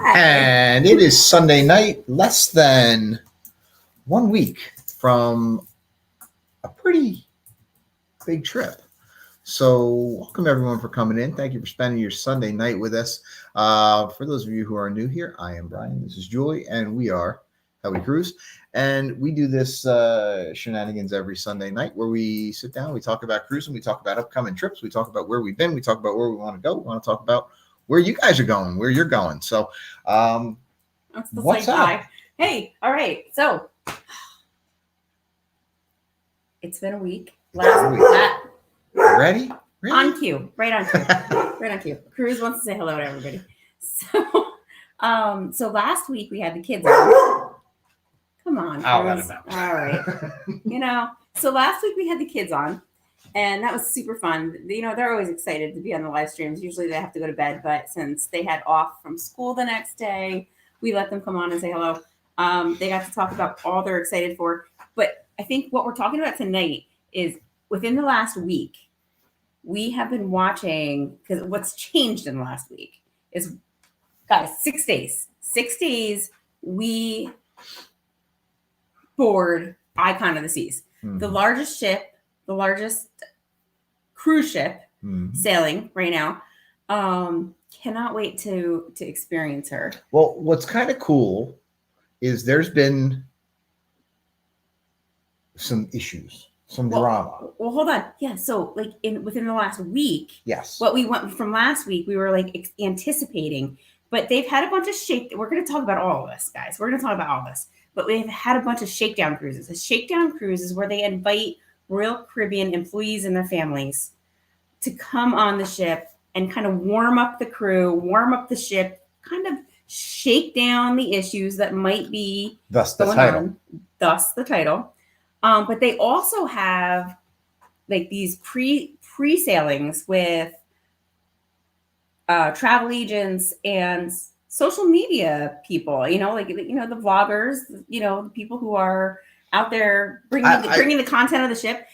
And it is Sunday night, less than 1 week from a pretty big trip. So welcome everyone for coming in. Thank you for spending your Sunday night with us. For those of you who are new here, I am Brian. This is Julie, and we are How We Cruise. And we do this shenanigans every Sunday night where we sit down, we talk about cruising, we talk about upcoming trips, we talk about where we've been, we talk about where we want to go, we want to talk about where you guys are going, where you're going. So what's up? Hey, all right. So it's been a week. Ready? On cue. Right on cue. Right on cue. Cruz wants to say hello to everybody. So last week we had the kids on. Come on, Cruz. All right. So last week we had the kids on, and that was super fun. They're always excited to be on the live streams. Usually they have to go to bed, but since they had off from school the next day, we let them come on and say hello. They got to talk about all they're excited for. But I think what we're talking about tonight is within the last week, we have been watching, because what's changed in the last week is, guys, 6 days. 6 days, we board Icon of the Seas. Mm-hmm. The largest ship, the largest cruise ship sailing right now. Cannot wait to experience her. Well, what's kind of cool is there's been some issues, some drama. Well, hold on. Yeah, so within the last week, yes, what we went from last week, we were anticipating, but they've had a bunch of We're going to talk about all of this, guys. We're going to talk about all this, but we've had a bunch of shakedown cruises. A shakedown cruise is where they invite Royal Caribbean employees and their families to come on the ship and kind of warm up the crew, warm up the ship, kind of shake down the issues that might be thus the title. Thus the title. But they also have these pre-sailings with travel agents and social media people, the vloggers, the people who are out there bringing the content of the ship.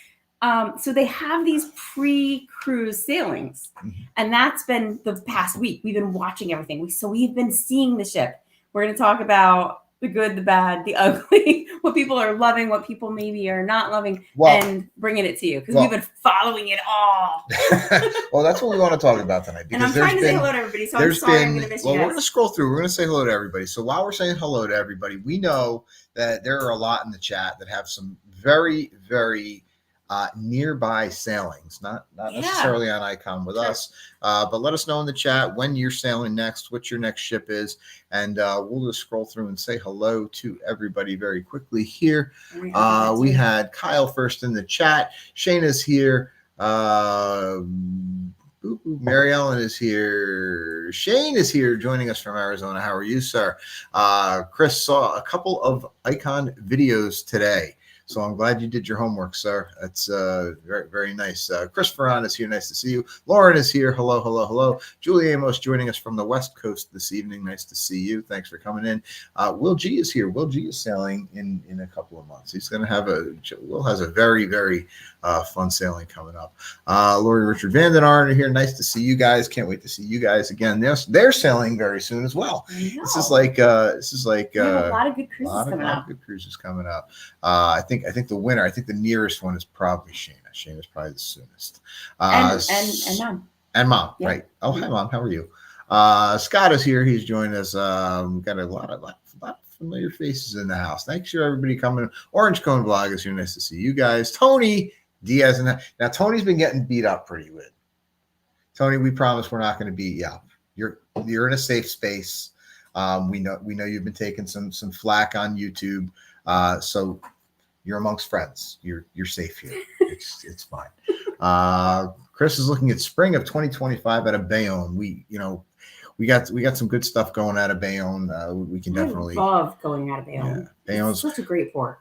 So they have these pre-cruise sailings, and that's been the past week. We've been watching everything. So we've been seeing the ship. We're going to talk about the good, the bad, the ugly, what people are loving, what people maybe are not loving, and bringing it to you, because we've been following it all. Well, that's what we want to talk about tonight. And I'm trying to say hello to everybody, so I'm sorry I'm going to miss you guys. Well, we're going to scroll through. We're going to say hello to everybody. So while we're saying hello to everybody, we know that there are a lot in the chat that have some very, very nearby sailings, not necessarily on Icon with us, but let us know in the chat when you're sailing next, what your next ship is, and we'll just scroll through and say hello to everybody very quickly here. We had Kyle first in the chat. Shayna's here. Mary Ellen is here. Shane is here joining us from Arizona. How are you, sir? Chris saw a couple of Icon videos today, so I'm glad you did your homework, sir. That's very, very nice. Chris Ferran is here. Nice to see you. Lauren is here. Hello, hello, hello. Julie Amos joining us from the West Coast this evening. Nice to see you. Thanks for coming in. Will G is here. Will G is sailing in a couple of months. He's going to have Will has a very, very fun sailing coming up. Lori Richard Vanden Arn are here. Nice to see you guys. Can't wait to see you guys again. They're sailing very soon as well. This is like a lot of good cruises coming up. I think the winner, I think the nearest one is probably Shayna. Shayna's probably the soonest. And mom. And mom, yeah. Right. Oh, hi, mom. How are you? Scott is here. He's joined us. We've got a lot of familiar faces in the house. Thanks for everybody coming. Orange Cone Vlog is here. Nice to see you guys. Tony Diaz. Now, Tony's been getting beat up pretty good. Tony, we promise we're not going to beat you up. You're in a safe space. We know you've been taking some flack on YouTube. So you're amongst friends. You're safe here. It's fine. Chris is looking at spring of 2025 out of Bayonne. We got some good stuff going out of Bayonne. We can definitely love going out of Bayonne. Yeah, Bayonne's such a great port.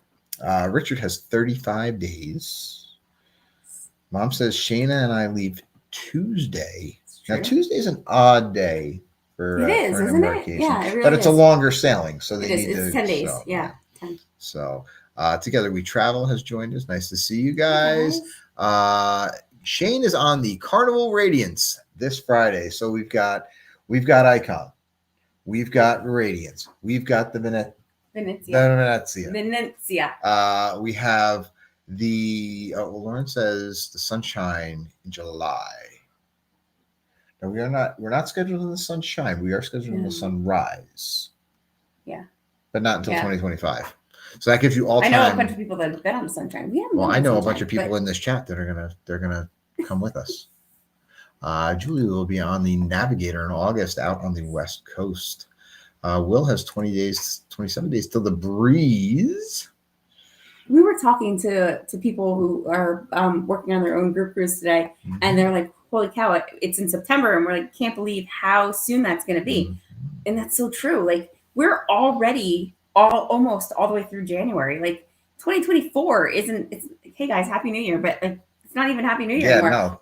Richard has 35 days. Mom says Shayna and I leave Tuesday. Now Tuesday's an odd day for an embarkation. Yeah, it really but it's a longer sailing, so they need it's 10 days. So, yeah, 10. So Together We Travel has joined us. Nice to see you guys. Shane is on the Carnival Radiance this Friday. So we've got Icon. We've got Radiance. We've got the Venezia. We have the Lauren says the Sunshine in July. No, we're not scheduled in the Sunshine. We are scheduled in the Sunrise. Yeah. But not until 2025. So that gives you all time. I know a bunch of people that have been on the Sunshine. I know a bunch of people in this chat that they're gonna come with us. Julie will be on the Navigator in August out on the West Coast. Will has 27 days till the Breeze. We were talking to people who are working on their own group cruise today, and they're like, holy cow, it's in September, and we're like, can't believe how soon that's going to be. And that's so true. Like, we're already almost all the way through January. Like, 2024 it's hey guys, Happy New Year, but like, it's not even Happy New Year anymore. No,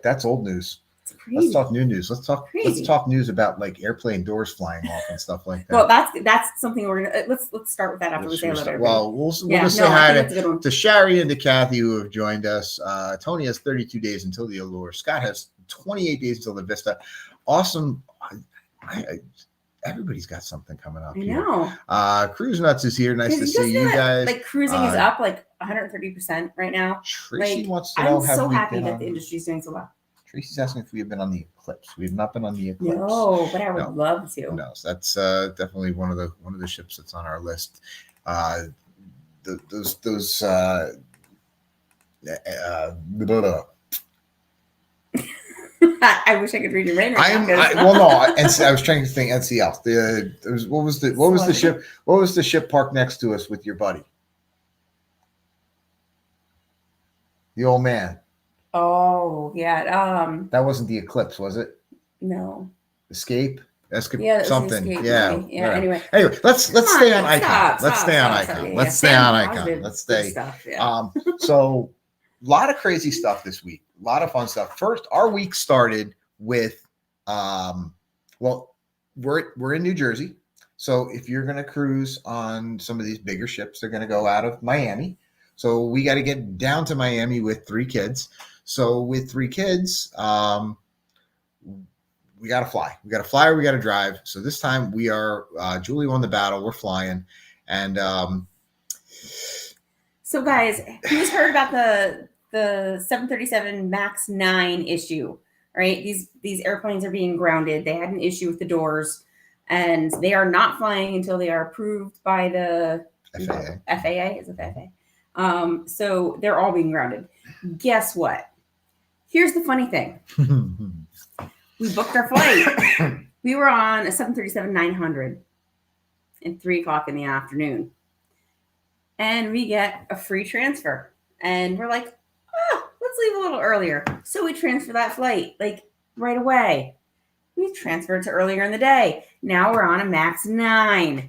that's old news. Let's talk new news. Let's talk news about like airplane doors flying off and stuff like that. Well, that's something we're gonna let's start with that after we say hello. Well, we'll just say hi to Shari and to Kathy who have joined us. Tony has 32 days until the Allure. Scott has 28 days until the Vista. Awesome. Everybody's got something coming up. I know. Cruise Nuts is here. Nice to see you guys. Like cruising is up like 130% right now. Tracy wants to know. I'm so happy that the industry's doing so well. Tracy's asking if we have been on the Eclipse. We have not been on the Eclipse. No, but I would love to. No, so that's definitely one of the ships that's on our list. Those I wish I could read your brain. I was trying to think NCL. What was the ship parked next to us with your buddy? The old man. Oh, yeah. That wasn't the Eclipse, was it? No. Escape? Yeah, something. Escape, yeah. Yeah. Anyway, let's stay on Icon. Let's stay on Icon. Let's stay on Icon. Let's stay. So a lot of crazy stuff this week. A lot of fun stuff. First, our week started with we're in New Jersey. So if you're gonna cruise on some of these bigger ships, they're gonna go out of Miami. So we got to get down to Miami with 3 kids. So with 3 kids, we got to fly. We got to fly or we got to drive. So this time we are, Julie won the battle. We're flying. And so guys, who's heard about the 737 MAX 9 issue, right? These airplanes are being grounded. They had an issue with the doors and they are not flying until they are approved by the FAA. Is it FAA? So they're all being grounded. Guess what? Here's the funny thing. We booked our flight. We were on a 737-900 at 3:00 in the afternoon. And we get a free transfer. And we're like, let's leave a little earlier. So we transfer that flight like right away. We transferred to earlier in the day. Now we're on a MAX 9.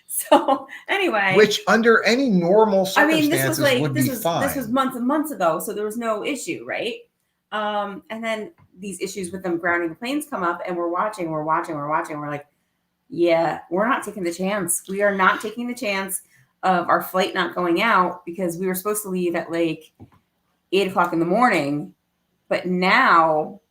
So anyway, which under any normal circumstances would be fine. This was months and months ago, so there was no issue, right? And then these issues with them grounding the planes come up, and we're watching. We're like, yeah, we're not taking the chance. We are not taking the chance of our flight not going out because we were supposed to leave at like 8:00 in the morning, but now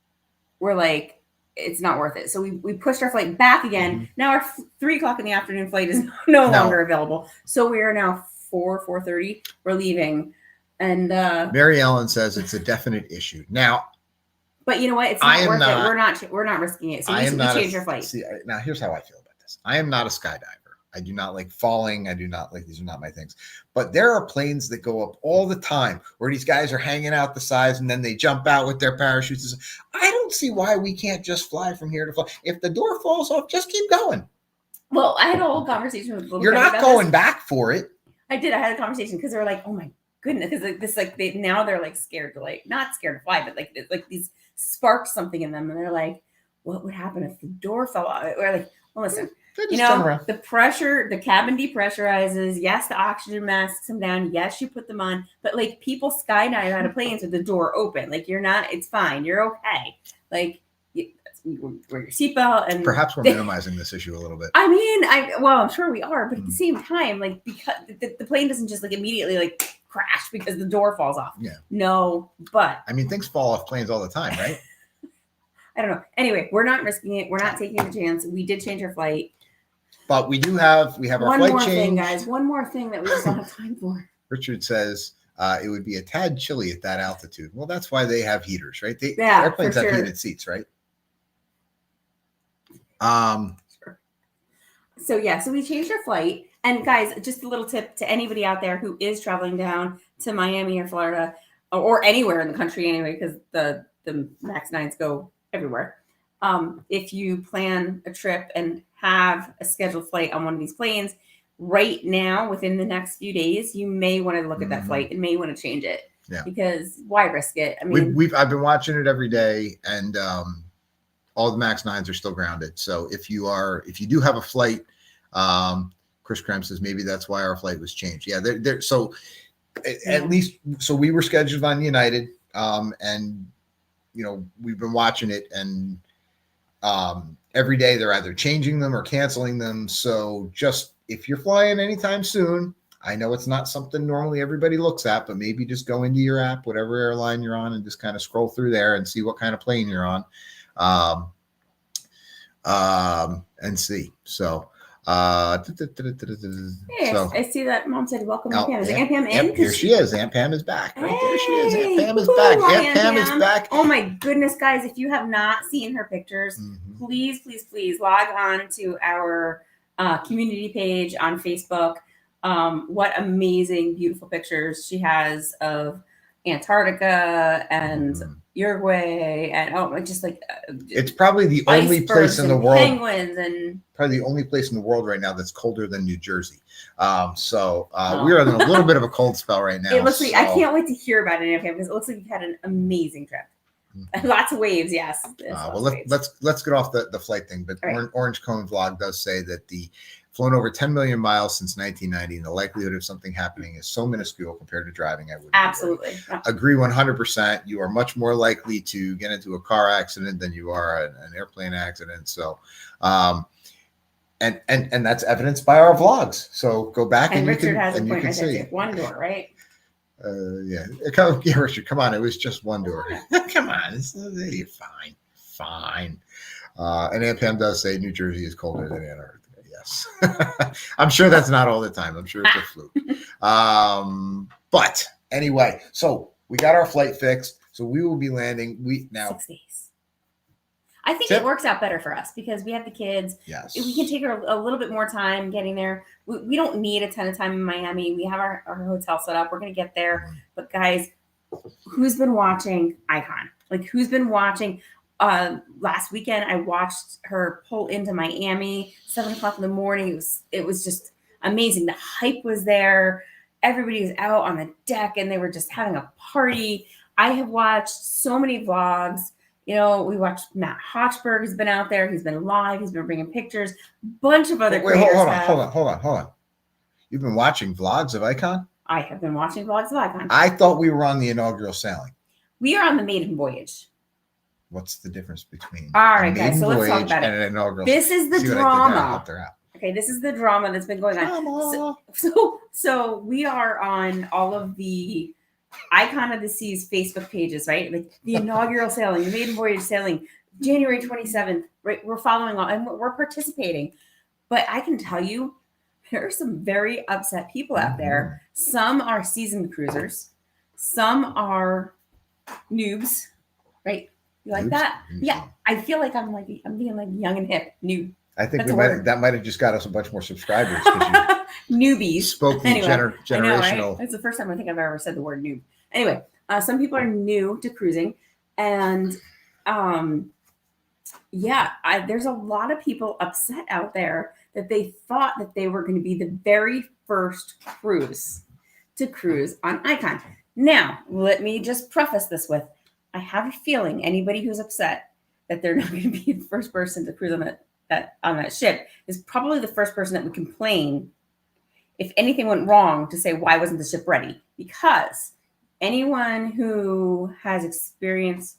we're like, it's not worth it. So we pushed our flight back again. Now our 3:00 in the afternoon flight is no longer available. So we are now 4:30. We're leaving. And Mary Ellen says it's a definite issue. Now, but you know what? It's not worth it. We're not risking it. So we change our flight. See, now here's how I feel about this. I am not a skydiver. I do not like falling. I do not like, these are not my things. But there are planes that go up all the time where these guys are hanging out the sides and then they jump out with their parachutes. I don't see why we can't just fly from here to fly. If the door falls off, just keep going. Well, I had a whole conversation with You're not going back for it. I did. I had a conversation because they were like, oh my goodness. Because now they're like scared to not scared to fly, but like these sparked something in them. And they're like, what would happen if the door fell off? We're like, well, listen. The pressure, the cabin depressurizes. Yes, the oxygen masks them down. Yes, you put them on. But like people skydive out of planes with the door open. Like you're not, it's fine. You're okay. Like you wear your seatbelt. And perhaps we're minimizing this issue a little bit. I mean, I'm sure we are. But at the same time, like because the plane doesn't just like immediately like crash because the door falls off. Yeah. No, but I mean, things fall off planes all the time, right? I don't know. Anyway, we're not risking it. We're not taking the chance. We did change our flight. But we have our one flight more change. thing, guys. One more thing that we just don't have time for. Richard says it would be a tad chilly at that altitude. Well, that's why they have heaters, right? Airplanes have heated seats, right? Sure. So we changed our flight. And guys, just a little tip to anybody out there who is traveling down to Miami or Florida or anywhere in the country anyway, because the MAX 9s go everywhere. If you plan a trip and have a scheduled flight on one of these planes right now, within the next few days, you may want to look at that flight and may want to change it. Yeah. Because why risk it? I mean, I've been watching it every day, and all the MAX 9s are still grounded. So if you do have a flight, Chris Krem says maybe that's why our flight was changed. Yeah, so at least we were scheduled on United, and we've been watching it, and every day they're either changing them or canceling them. So just if you're flying anytime soon, I know it's not something normally everybody looks at, but maybe just go into your app, whatever airline you're on, and just kind of scroll through there and see what kind of plane you're on, and see. So, I see that Mom said, welcome, Aunt Pam. Is Aunt Pam in? Here she is. Aunt Pam is back. Right there she is. Aunt Pam is back. Aunt Pam is back. Oh my goodness, guys. If you have not seen her pictures, please log on to our community page on Facebook. What amazing, beautiful pictures she has of Antarctica and Uruguay, and just like it's probably the only place in the world. Penguins and probably the only place in the world right now that's colder than New Jersey. We're in a little bit of a cold spell right now. It looks like I can't wait to hear about it because it looks like you've had an amazing trip. Lots of waves, yes. Let's get off the flight thing. But right. Orange Cone Vlog does say that the flown over 10 million miles since 1990, and the likelihood of something happening is so minuscule compared to driving. I would absolutely agree 100%. You are much more likely to get into a car accident than you are an airplane accident. So, and that's evidenced by our vlogs. So go back and Richard has a point right there. One door, right? Yeah, Richard, come on. It was just one door. Come on, you're fine. And Aunt Pam does say New Jersey is colder than Antarctica. Yes, I'm sure that's not all the time. I'm sure it's a fluke. But anyway, so we got our flight fixed. So we will be landing. 6 days. I think it works out better for us because we have the kids. Yes, we can take a little bit more time getting there. We don't need a ton of time in Miami. We have our hotel set up. We're going to get there. But guys, who's been watching Icon? Like, who's been watching? Last weekend, I watched her pull into Miami, 7:00 in the morning. It was just amazing. The hype was there. Everybody was out on the deck and they were just having a party. I have watched so many vlogs. We watched Matt Hochberg has been out there. He's been live. He's been bringing pictures. Bunch of other creators. Hold on. You've been watching vlogs of Icon? I have been watching vlogs of Icon. I thought we were on the inaugural sailing. We are on the maiden voyage. What's the difference between all right, guys? So let's talk about it. An inaugural this is the drama. Okay, this is the drama that's been going on. So we are on all of the Icon of the Seas Facebook pages, right? Like the inaugural sailing, the maiden voyage sailing, January 27th, right? We're following all and we're participating. But I can tell you, there are some very upset people out there. Some are seasoned cruisers. Some are noobs, right? You like that? Yeah. I feel like I'm being like young and hip, new. I think that might have just got us a bunch more subscribers. Newbies. Spoke the generational. I know, right? It's the first time I think I've ever said the word noob. Anyway, some people are new to cruising, and there's a lot of people upset out there that they thought that they were going to be the very first cruise to cruise on Icon. Now, let me just preface this with, I have a feeling anybody who's upset that they're not going to be the first person to cruise on that ship is probably the first person that would complain if anything went wrong to say, why wasn't the ship ready? Because anyone who has experience,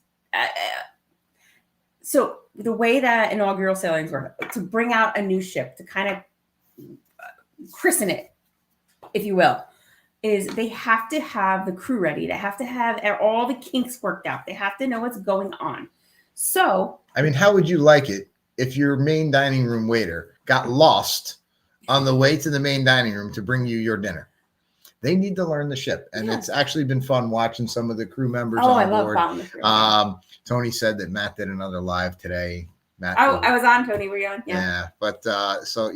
so the way that inaugural sailings work, to bring out a new ship, to kind of christen it, if you will, is they have to have the crew ready. They have to have all the kinks worked out. They have to know what's going on. So, I mean, how would you like it if your main dining room waiter got lost on the way to the main dining room to bring you your dinner? They need to learn the ship, and it's actually been fun watching some of the crew members on board. Tony said that Matt did another live today. Matt, I was on, Tony. Were you on? Yeah, but so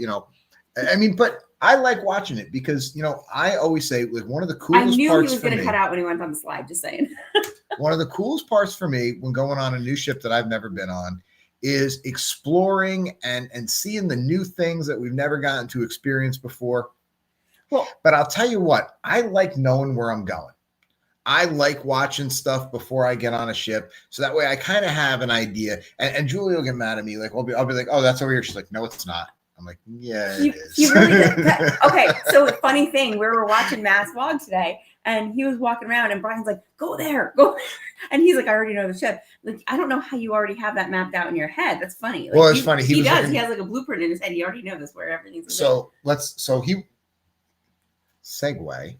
I mean, but I like watching it because I always say like one of the coolest parts. I knew he was going to cut out when he went on the slide. Just saying. One of the coolest parts for me when going on a new ship that I've never been on is exploring and seeing the new things that we've never gotten to experience before. Well, but I'll tell you what, I like knowing where I'm going. I like watching stuff before I get on a ship, so that way I kind of have an idea. And Julie will get mad at me, like I'll be like, "Oh, that's over here." She's like, "No, it's not." I'm like, "Yeah, it is." He really did. Okay, so the funny thing, we were watching Matt's vlog today, and he was walking around, and Brian's like, "Go there, go," and he's like, "I already know the ship." Like, I don't know how you already have that mapped out in your head. That's funny. Like, well, it's funny. He does. He has like a blueprint in his head. He already knows where everything's. Segue.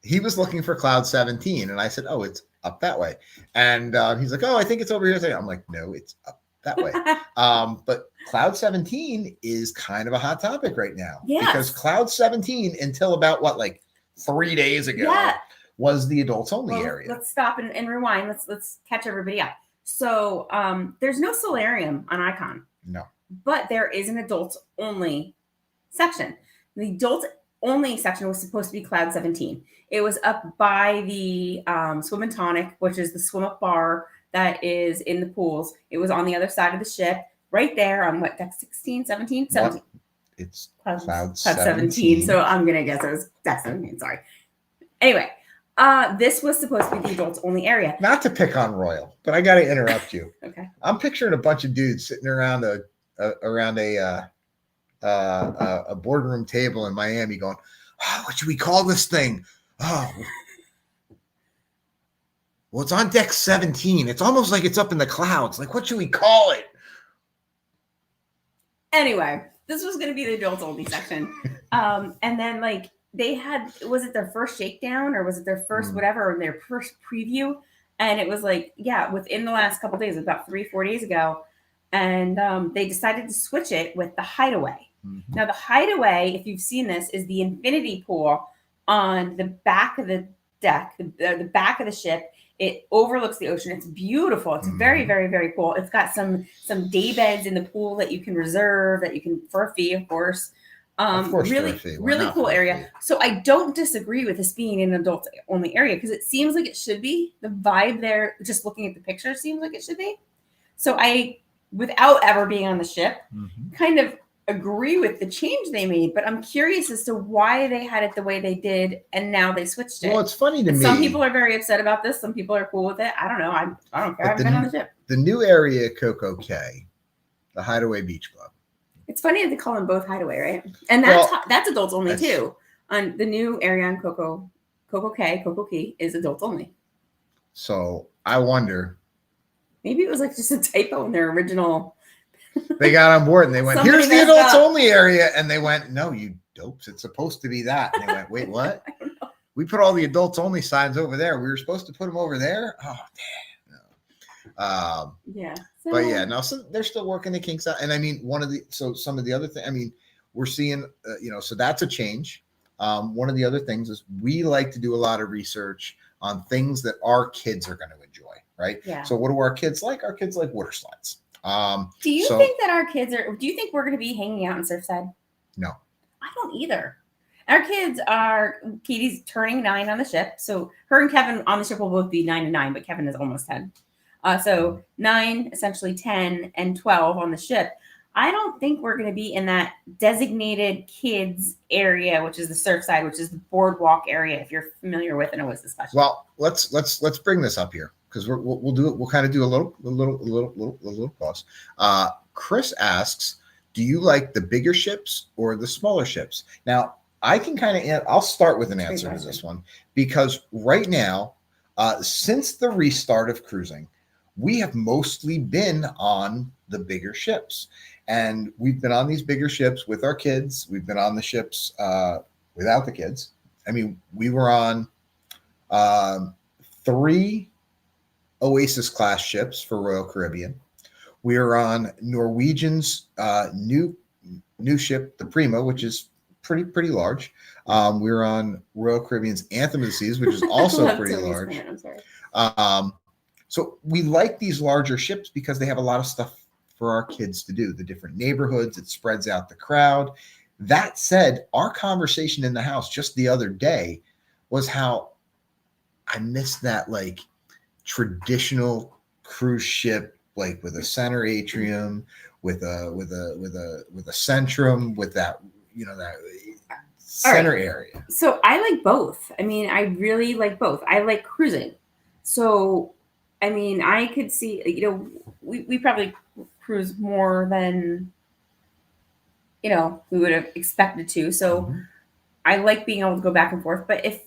He was looking for Cloud 17, and I said, "Oh, it's up that way." And he's like, "Oh, I think it's over here." I'm like, "No, it's up that way." But Cloud 17 is kind of a hot topic right now. Yes. Because Cloud 17, until about 3 days ago, was the adults only area. Let's stop and rewind. Let's catch everybody up. So there's no solarium on Icon. No. But there is an adults only section. The adults only section was supposed to be Cloud 17. It was up by the Swim and Tonic, which is the swim up bar that is in the pools. It was on the other side of the ship, right there on deck 16, 17? 17. It's Cloud 17. So I'm going to guess it was deck 17. Sorry. Anyway, this was supposed to be the adults only area. Not to pick on Royal, but I got to interrupt you. Okay. I'm picturing a bunch of dudes sitting around a boardroom table in Miami going, "Oh, what should we call this thing? Oh, well, it's on deck 17. It's almost like it's up in the clouds. Like, what should we call it?" Anyway, this was going to be the adults only section. And then they had, was it their first shakedown or was it their first whatever, or their first preview? And it was within the last couple of days, about 3-4 days ago. And they decided to switch it with the Hideaway. Mm-hmm. Now, the Hideaway, if you've seen this, is the infinity pool on the back of the deck, the back of the ship. It overlooks the ocean. It's beautiful. It's very, very, very cool. It's got some day beds in the pool that you can reserve, that you can for a fee, of course. Really cool area. So I don't disagree with this being an adult only area because it seems like it should be. The vibe there, just looking at the picture, seems like it should be. So I, without ever being on the ship, kind of agree with the change they made, but I'm curious as to why they had it the way they did and now they switched it. Well, it's funny to me. Some people are very upset about this. Some people are cool with it. I don't know. I don't care. I haven't been on the ship. The new area at Coco Cay, the Hideaway Beach Club. It's funny that they call them both Hideaway, right? And that's adults only too. On the new area on Coco Cay is adults only. So I wonder. Maybe it was just a typo in their original. They got on board and they went, "Here's the adults only area." And they went, "No, you dopes. It's supposed to be that." And they went, "Wait, what? I don't know. We put all the adults only signs over there. We were supposed to put them over there." Oh, damn. Yeah. But yeah, no, so they're still working the kinks out. And I mean, some of the other things, I mean, we're seeing, so that's a change. One of the other things is we like to do a lot of research on things that our kids are going to enjoy, right? Yeah. So what do our kids like? Our kids like water slides. Do you think that our kids do you think we're going to be hanging out in Surfside? No. I don't either. Our kids Katie's turning 9 on the ship. So her and Kevin on the ship will both be 9 and 9, but Kevin is almost 10. So 9, essentially 10 and 12 on the ship. I don't think we're going to be in that designated kids area, which is the Surfside, which is the boardwalk area. If you're familiar with, and it was discussion. Well, let's bring this up here because we'll do it. We'll kind of do a little pause. Chris asks, "Do you like the bigger ships or the smaller ships?" Now, I can I'll start with an answer to this one because right now, since the restart of cruising, we have mostly been on the bigger ships. And we've been on these bigger ships with our kids. We've been on the ships without the kids. I mean, we were on 3 Oasis class ships for Royal Caribbean. We are on Norwegian's new ship, the Prima, which is pretty large. We're on Royal Caribbean's Anthem of the Seas, which is also pretty large. I'm sorry. So we like these larger ships because they have a lot of stuff for our kids to do, the different neighborhoods. It spreads out the crowd. That said, our conversation in the house just the other day was how I missed that like traditional cruise ship, like with a center atrium, with a centrum, with that, that center area. So I like both. I mean, I really like both. I like cruising. So, I mean, I could see, we probably cruise more than, we would have expected to. So I like being able to go back and forth. But if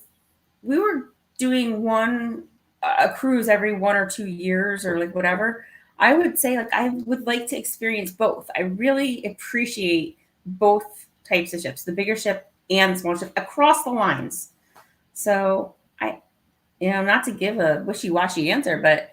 we were doing a cruise every 1 or 2 years or like whatever, I would say like I would like to experience both. I really appreciate both types of ships, the bigger ship and the small ship across the lines. So not to give a wishy-washy answer, but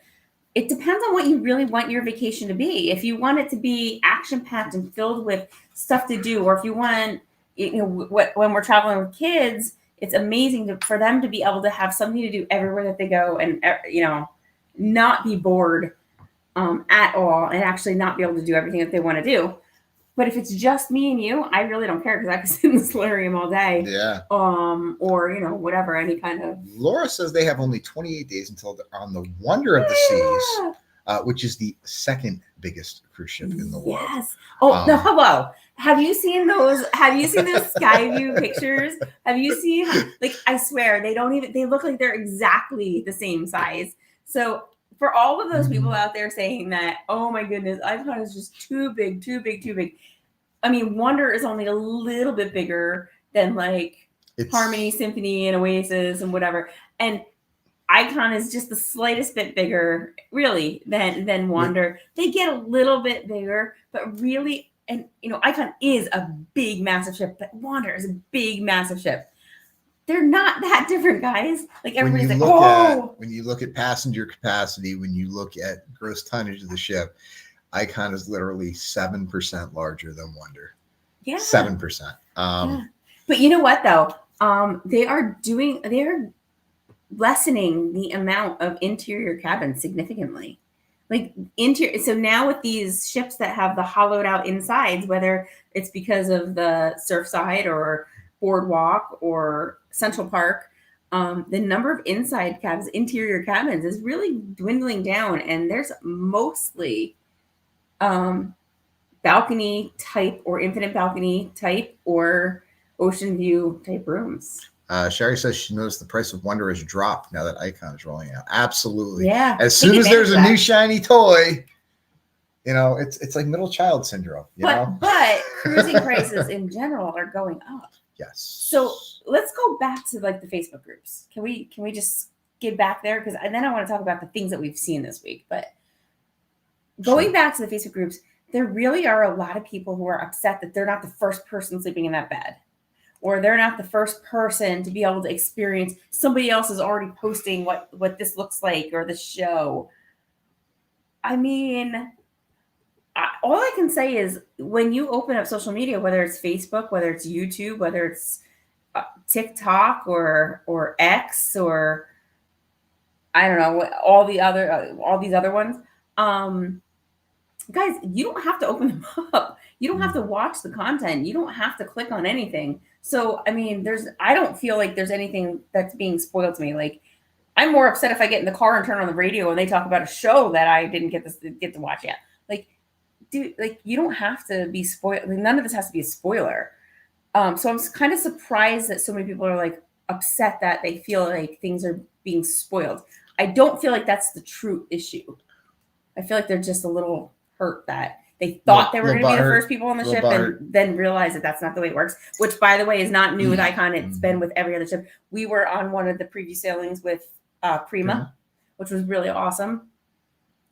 it depends on what you really want your vacation to be. If you want it to be action-packed and filled with stuff to do, or if you want, when we're traveling with kids, it's amazing for them to be able to have something to do everywhere that they go and, not be bored at all and actually not be able to do everything that they want to do. But if it's just me and you, I really don't care because I can sit in the solarium all day. Yeah. Or, whatever, any kind of. Laura says they have only 28 days until they're on the Wonder of the Seas, which is the second biggest cruise ship in the world. Yes. Oh, no, hello. Have you seen those Skyview pictures? Have you seen, like, I swear, they look like they're exactly the same size. So for all of those people out there saying that, oh my goodness, Icon is just too big. I mean, Wonder is only a little bit bigger than like Harmony, Symphony, and Oasis and whatever. And Icon is just the slightest bit bigger, really, than Wonder. Yeah. They get a little bit bigger, but really, and Icon is a big, massive ship, but Wonder is a big, massive ship. They're not that different, guys. Like everybody's like, when you look at passenger capacity, when you look at gross tonnage of the ship, Icon is literally 7% larger than Wonder. Yeah, 7%. Yeah. But you know what though? They are lessening the amount of interior cabins significantly. Like so now with these ships that have the hollowed out insides, whether it's because of the Surfside or Boardwalk or Central Park, the number of interior cabins is really dwindling down, and there's mostly balcony type or infinite balcony type or ocean view type rooms. Sherry says she noticed the price of Wonder has dropped now that Icon is rolling out. Absolutely. Yeah. As soon as there's a new shiny toy, it's like middle child syndrome. But cruising prices in general are going up. Yes. So let's go back to like the Facebook groups. Can we just get back there? And then I want to talk about the things that we've seen this week. But going back to the Facebook groups, there really are a lot of people who are upset that they're not the first person sleeping in that bed, or they're not the first person to be able to experience. Somebody else is already posting what this looks like or the show. I mean, all I can say is when you open up social media, whether it's Facebook, whether it's YouTube, whether it's TikTok or X or I don't know, all these other ones, guys, you don't have to open them up. You don't have to watch the content. You don't have to click on anything. So, I mean, I don't feel like there's anything that's being spoiled to me. Like, I'm more upset if I get in the car and turn on the radio and they talk about a show that I didn't get to watch yet. Like, dude, like you don't have to be spoiled. Like, none of this has to be a spoiler. So I'm kind of surprised that so many people are like upset that they feel like things are being spoiled. I don't feel like that's the true issue. I feel like they're just a little hurt that they thought they were going to be the first people on the ship and then realized that that's not the way it works, which, by the way, is not new with Icon. It's been with every other ship. We were on one of the preview sailings with Prima, which was really awesome.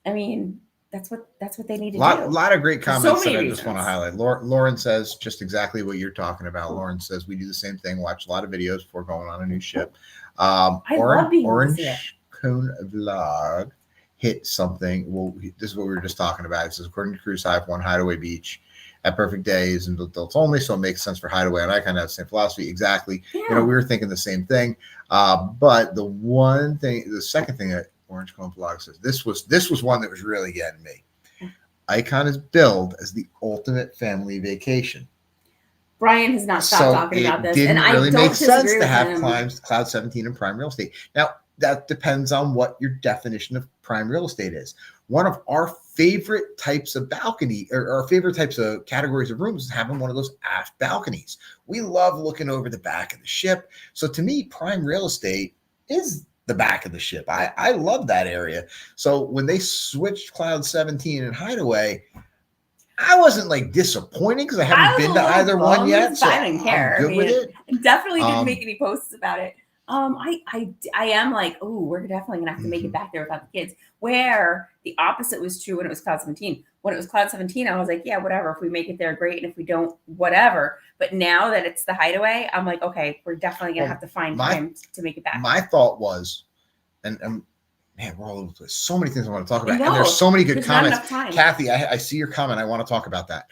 I mean, that's what they need to do. A lot of great comments that I just want to highlight. Lauren says just exactly what you're talking about. Lauren says we do the same thing, watch a lot of videos before going on a new ship. I love being Orange Cone Vlog. hit something. Well, this is what we were just talking about. It says, according to Cruise Hive, one Hideaway Beach at perfect days and adults only, so it makes sense for Hideaway. And I kind of have the same philosophy. Exactly. Yeah. You know, we were thinking the same thing. But the second thing that Orange Cone Vlog says, this was one that was really getting me. Icon is billed as the ultimate family vacation. Brian has not stopped talking about this, and I really don't make sense disagree to with have him. Cloud 17 and prime real estate. Now, that depends on what your definition of prime real estate is. One of our favorite types of balcony, or our favorite types of categories of rooms, is having one of those aft balconies. We love looking over the back of the ship. So to me, prime real estate is the back of the ship. I love that area. So when they switched Cloud 17 and Hideaway, I wasn't like disappointed because I haven't been to either one yet. So I didn't care. I'm good with it. Definitely didn't make any posts about it. I am like, oh, we're definitely gonna have to make it back there without the kids. Where the opposite was true when it was Cloud 17. When it was Cloud 17, I was like, yeah, whatever. If we make it there, great. And if we don't, whatever. But now that it's the Hideaway, I'm like, okay, we're definitely gonna have to find time to make it back. My thought was, and man, we're all over the place. So many things I want to talk about. And there's so many good comments. Kathy, I see your comment. I want to talk about that.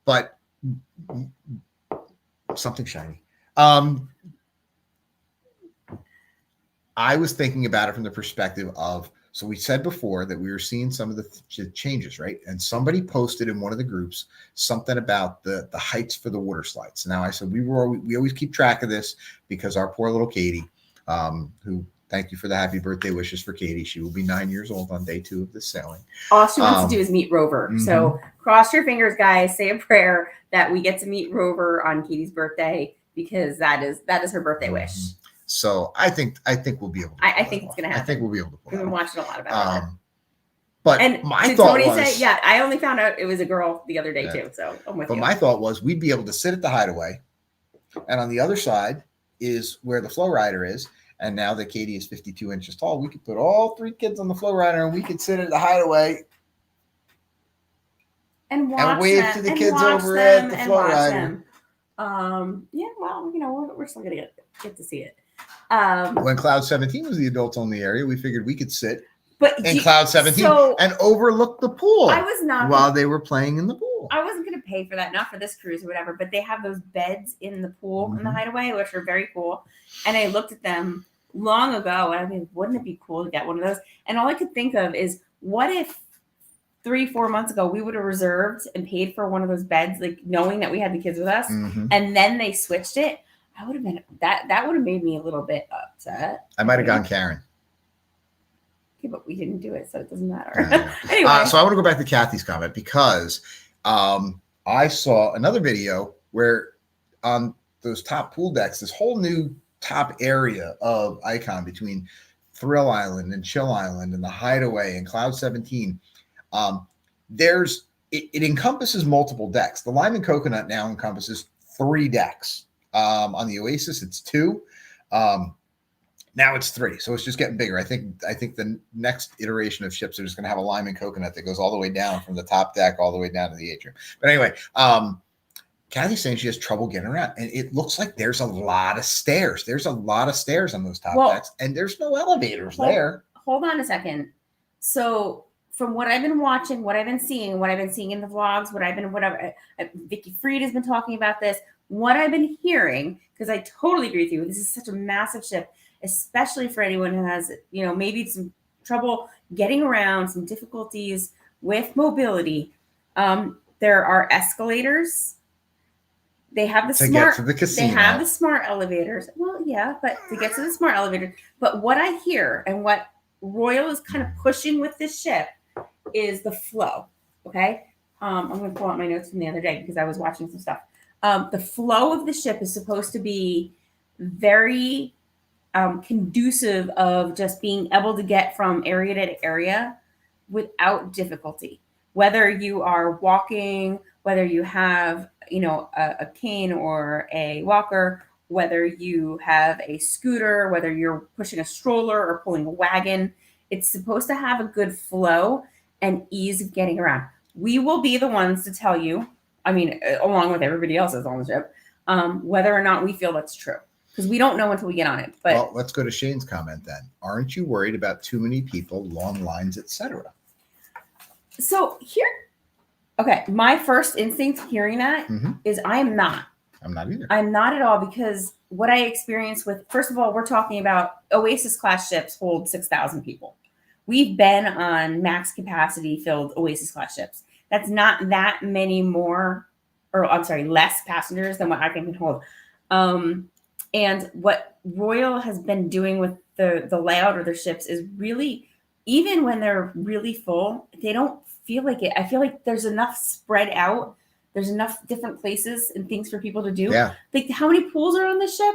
But something shiny. I was thinking about it from the perspective of, so we said before that we were seeing some of the changes, right? And somebody posted in one of the groups something about the heights for the water slides. Now I said, we always keep track of this because our poor little Katie, who, thank you for the happy birthday wishes for Katie. She will be 9 years old on day 2 of the sailing. All she wants to do is meet Rover. So cross your fingers, guys. Say a prayer that we get to meet Rover on Katie's birthday, because that is her birthday wish. So I think we'll be able to. I think it's going to happen. I think we'll be able to. We've been watching a lot about it. But my thought was, say, yeah, I only found out it was a girl the other day too. So I'm with you. But my thought was we'd be able to sit at the Hideaway, and on the other side is where the flow rider is. And now that Katie is 52 inches tall, we could put all 3 kids on the flow rider, and we could sit at the Hideaway and wave to the kids over at the flow rider. Yeah, well, we're still gonna get to see it. When Cloud 17 was the adults only area, we figured we could sit in Cloud 17 so and overlook the pool. I was not while they were playing in the pool. I wasn't going to pay for that, not for this cruise or whatever, but they have those beds in the pool in the Hideaway, which are very cool. And I looked at them long ago, and I mean, wouldn't it be cool to get one of those? And all I could think of is, what if 3-4 months ago we would have reserved and paid for one of those beds, like knowing that we had the kids with us, and then they switched it? I would have been that would have made me a little bit upset. I might have gone Karen. Okay, but we didn't do it, so it doesn't matter. Anyway, so I want to go back to Kathy's comment because I saw another video where on those top pool decks, this whole new top area of Icon between Thrill Island and Chill Island and the Hideaway and Cloud 17, it encompasses multiple decks. The Lime and Coconut now encompasses 3 decks. On the Oasis, it's 2. Now it's 3, so it's just getting bigger. I think the next iteration of ships are just going to have a Lime and Coconut that goes all the way down from the top deck all the way down to the atrium. But anyway, Kathy's saying she has trouble getting around, and it looks like there's a lot of stairs. There's a lot of stairs on those top decks, and there's no elevators there. Hold on a second. So from what I've been watching, what I've been seeing in the vlogs, Vicky Freed has been talking about this. What I've been hearing, because I totally agree with you, this is such a massive ship, especially for anyone who has, maybe some trouble getting around, some difficulties with mobility. There are escalators. They have the smart elevators. Well, yeah, but to get to the smart elevator. But what I hear and what Royal is kind of pushing with this ship is the flow. Okay. I'm going to pull out my notes from the other day because I was watching some stuff. The flow of the ship is supposed to be very conducive of just being able to get from area to area without difficulty. Whether you are walking, whether you have, a cane or a walker, whether you have a scooter, whether you're pushing a stroller or pulling a wagon, it's supposed to have a good flow and ease of getting around. We will be the ones to tell you, along with everybody else that's on the ship, whether or not we feel that's true. because we don't know until we get on it. But well, let's go to Shane's comment then. Aren't you worried about too many people, long lines, etc.? So here, okay, my first instinct hearing that is I'm not. I'm not either. I'm not at all, because what I experienced with, first of all, we're talking about Oasis class ships hold 6,000 people. We've been on max capacity filled Oasis class ships. That's not that many more, or I'm sorry, less passengers than what I can hold. And what Royal has been doing with the layout of their ships is really, even when they're really full, they don't feel like it. I feel like there's enough spread out. There's enough different places and things for people to do. Yeah. Like, how many pools are on the ship?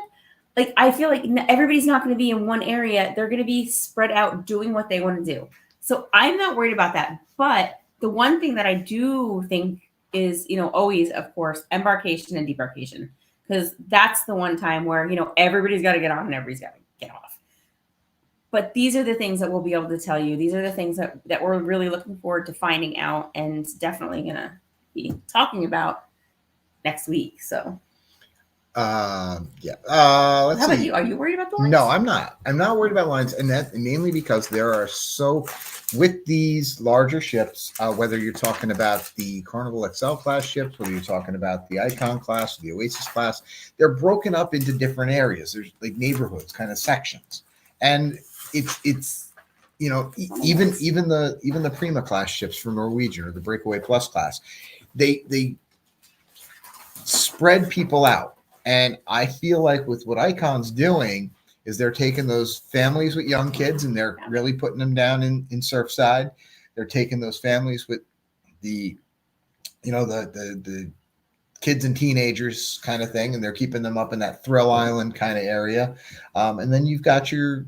Like, I feel like everybody's not going to be in one area. They're going to be spread out doing what they want to do. So I'm not worried about that. But the one thing that I do think is, always, of course, embarkation and debarkation, because that's the one time where, everybody's got to get on and everybody's got to get off. But these are the things that we'll be able to tell you. These are the things that we're really looking forward to finding out, and definitely going to be talking about next week. So yeah. How about you? Are you worried about the lines? No, I'm not. I'm not worried about lines, and that mainly because there are with these larger ships, whether you're talking about the Carnival XL class ships, whether you're talking about the Icon class, or the Oasis class, they're broken up into different areas. There's like neighborhoods, kind of sections, and it's even the Prima class ships from Norwegian or the Breakaway Plus class, they spread people out. And I feel like with what Icon's doing is they're taking those families with young kids and they're really putting them down in Surfside. They're taking those families with the kids and teenagers kind of thing, and they're keeping them up in that Thrill Island kind of area. And then you've got your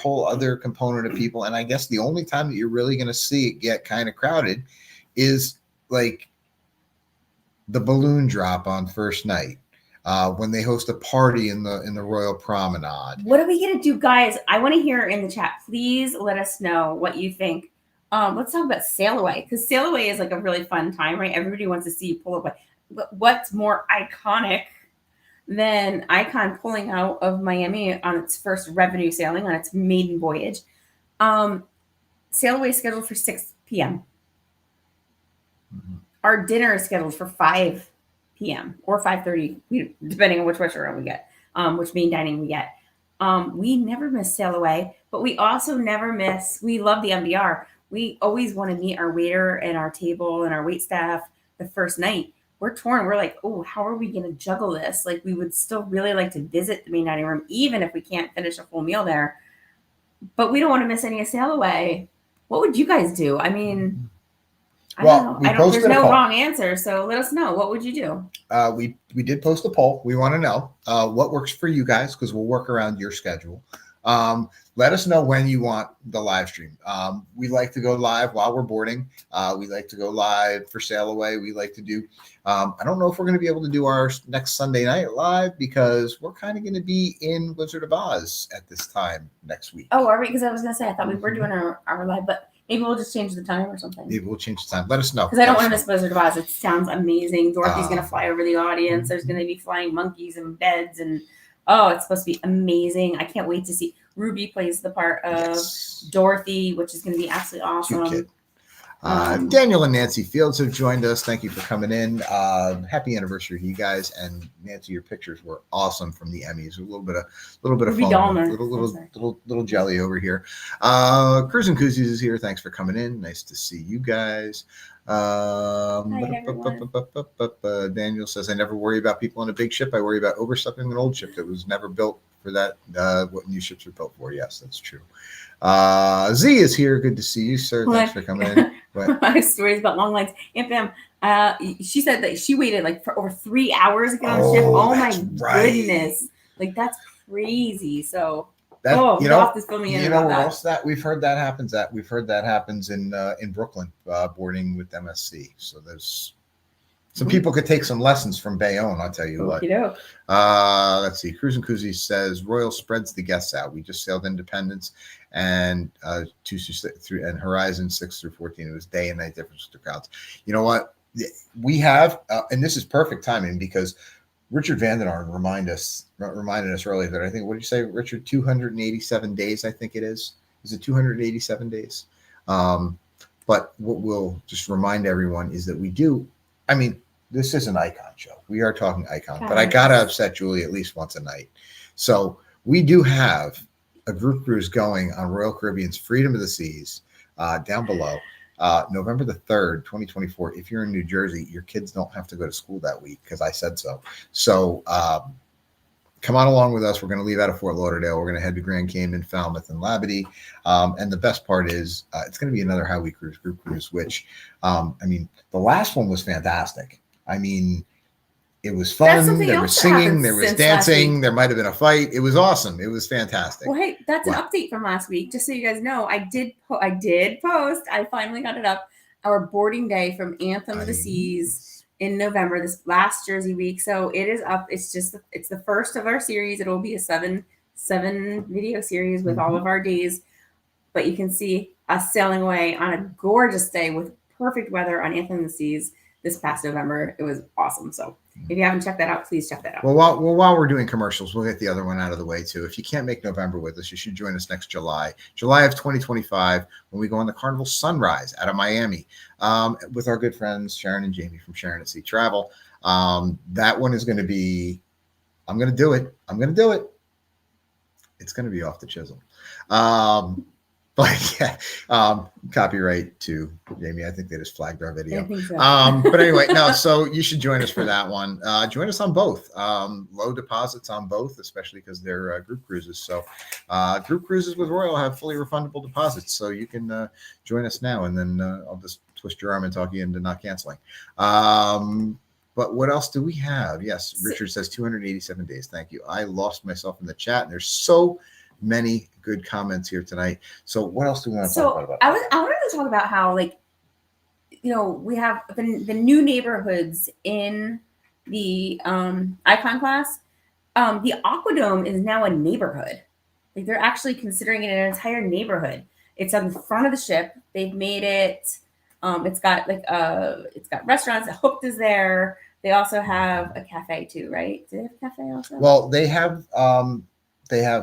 whole other component of people. And I guess the only time that you're really going to see it get kind of crowded is like the balloon drop on first night. When they host a party in the Royal Promenade. What are we gonna do, guys? I want to hear in the chat. Please let us know what you think. Let's talk about Sailaway, because Sailaway is like a really fun time, right? Everybody wants to see you pull up. But what's more iconic than Icon pulling out of Miami on its first revenue sailing on its maiden voyage? Sailaway is scheduled for 6 p.m. Mm-hmm. Our dinner is scheduled for 5 p.m. or 5:30, depending on which restaurant we get, which main dining we get. We never miss Sailaway, but we also never miss, we love the MDR. We always want to meet our waiter and our table and our wait staff the first night. We're torn. We're like, oh, how are we going to juggle this? Like, we would still really like to visit the main dining room, even if we can't finish a full meal there. But we don't want to miss any of Sailaway. What would you guys do? I mean, there's no wrong answer, so let us know. What would you do? We did post a poll. We want to know what works for you guys, because we'll work around your schedule. Let us know when you want the live stream. We like to go live while we're boarding. We like to go live for Sailaway. We like to do, I don't know if we're going to be able to do our next Sunday night live, because we're kind of going to be in Wizard of Oz at this time next week. Oh, are we? Because I was going to say, I thought we were doing our live, but maybe we'll just change the time or something. Maybe we'll change the time. Let us know. Because I don't want to miss Wizard of Oz. It sounds amazing. Dorothy's going to fly over the audience. There's going to be flying monkeys and beds. And, it's supposed to be amazing. I can't wait to see. Ruby plays the part of Dorothy, which is going to be absolutely awesome. Cute kid. Daniel and Nancy Fields have joined us. Thank you for coming in. Happy anniversary to you guys. And Nancy, your pictures were awesome from the Emmys. A little bit of foam, little jelly over here. Cruise and Koozies is here. Thanks for coming in. Nice to see you guys. Daniel says, I never worry about people on a big ship. I worry about overstepping an old ship that was never built for that. What new ships are built for. Yes, that's true. Z is here. Good to see you, sir. Thanks for coming in. My stories about long lines. Aunt Pam, she said that she waited like for over 3 hours to get on the ship. Oh my goodness. Like, that's crazy. So that, where else that we've heard that happens at. We've heard that happens in Brooklyn, boarding with MSC. So there's some people could take some lessons from Bayonne, I'll tell you what. Let's see. Cruise and Koozie says Royal spreads the guests out. We just sailed Independence and 2 through and Horizon 6 through 14. It was day and night difference with the crowds. You know what? We have, and this is perfect timing, because Richard Vandenarn reminded us earlier that I think, what did you say, Richard? 287 days, I think it is. Is it 287 days? But what we'll just remind everyone is that we do, I mean, this is an icon show. We are talking icon, but I got to upset Julie at least once a night. So we do have a group cruise going on Royal Caribbean's Freedom of the Seas down below. November the 3rd, 2024. If you're in New Jersey, your kids don't have to go to school that week because I said so. So come on along with us. We're going to leave out of Fort Lauderdale. We're going to head to Grand Cayman, Falmouth, and Labadee. And the best part is it's going to be another Highway Cruise group cruise, which, I mean, the last one was fantastic. I mean, it was fun. There was singing, there was dancing, there might have been a fight. It was awesome. It was fantastic. Well, hey, that's an update from last week. Just so you guys know, I did post. I finally got it up. Our boarding day from Anthem of the Seas in November, this last Jersey week. So it is up. It's the first of our series. It will be a seven video series with all of our days. But you can see us sailing away on a gorgeous day with perfect weather on Anthem of the Seas this past November. It was awesome. So if you haven't checked that out, please check that out. Well, while we're doing commercials, we'll get the other one out of the way too. If you can't make November with us, you should join us next July of 2025, when we go on the Carnival Sunrise out of Miami with our good friends Sharon and Jamie from Sharon at Sea Travel. That one is going to be, I'm going to do it. It's going to be off the chisel. But yeah, copyright to Jamie. I think they just flagged our video. I think so. But anyway, no. So you should join us for that one. Join us on both. Low deposits on both, especially because they're group cruises. So group cruises with Royal have fully refundable deposits. So you can join us now, and then I'll just twist your arm and talk you into not canceling. But what else do we have? Yes, Richard says 287 days. Thank you. I lost myself in the chat, and there's so many good comments here tonight. So what else do we want to talk about? I wanted to talk about how, like, you know, we have the new neighborhoods in the Icon class. The Aquadome is now a neighborhood. Like, they're actually considering it an entire neighborhood. It's on the front of the ship. They've made it. It's got restaurants. Hooked is there. They also have a cafe too, right? Do they have a cafe also? Well, they have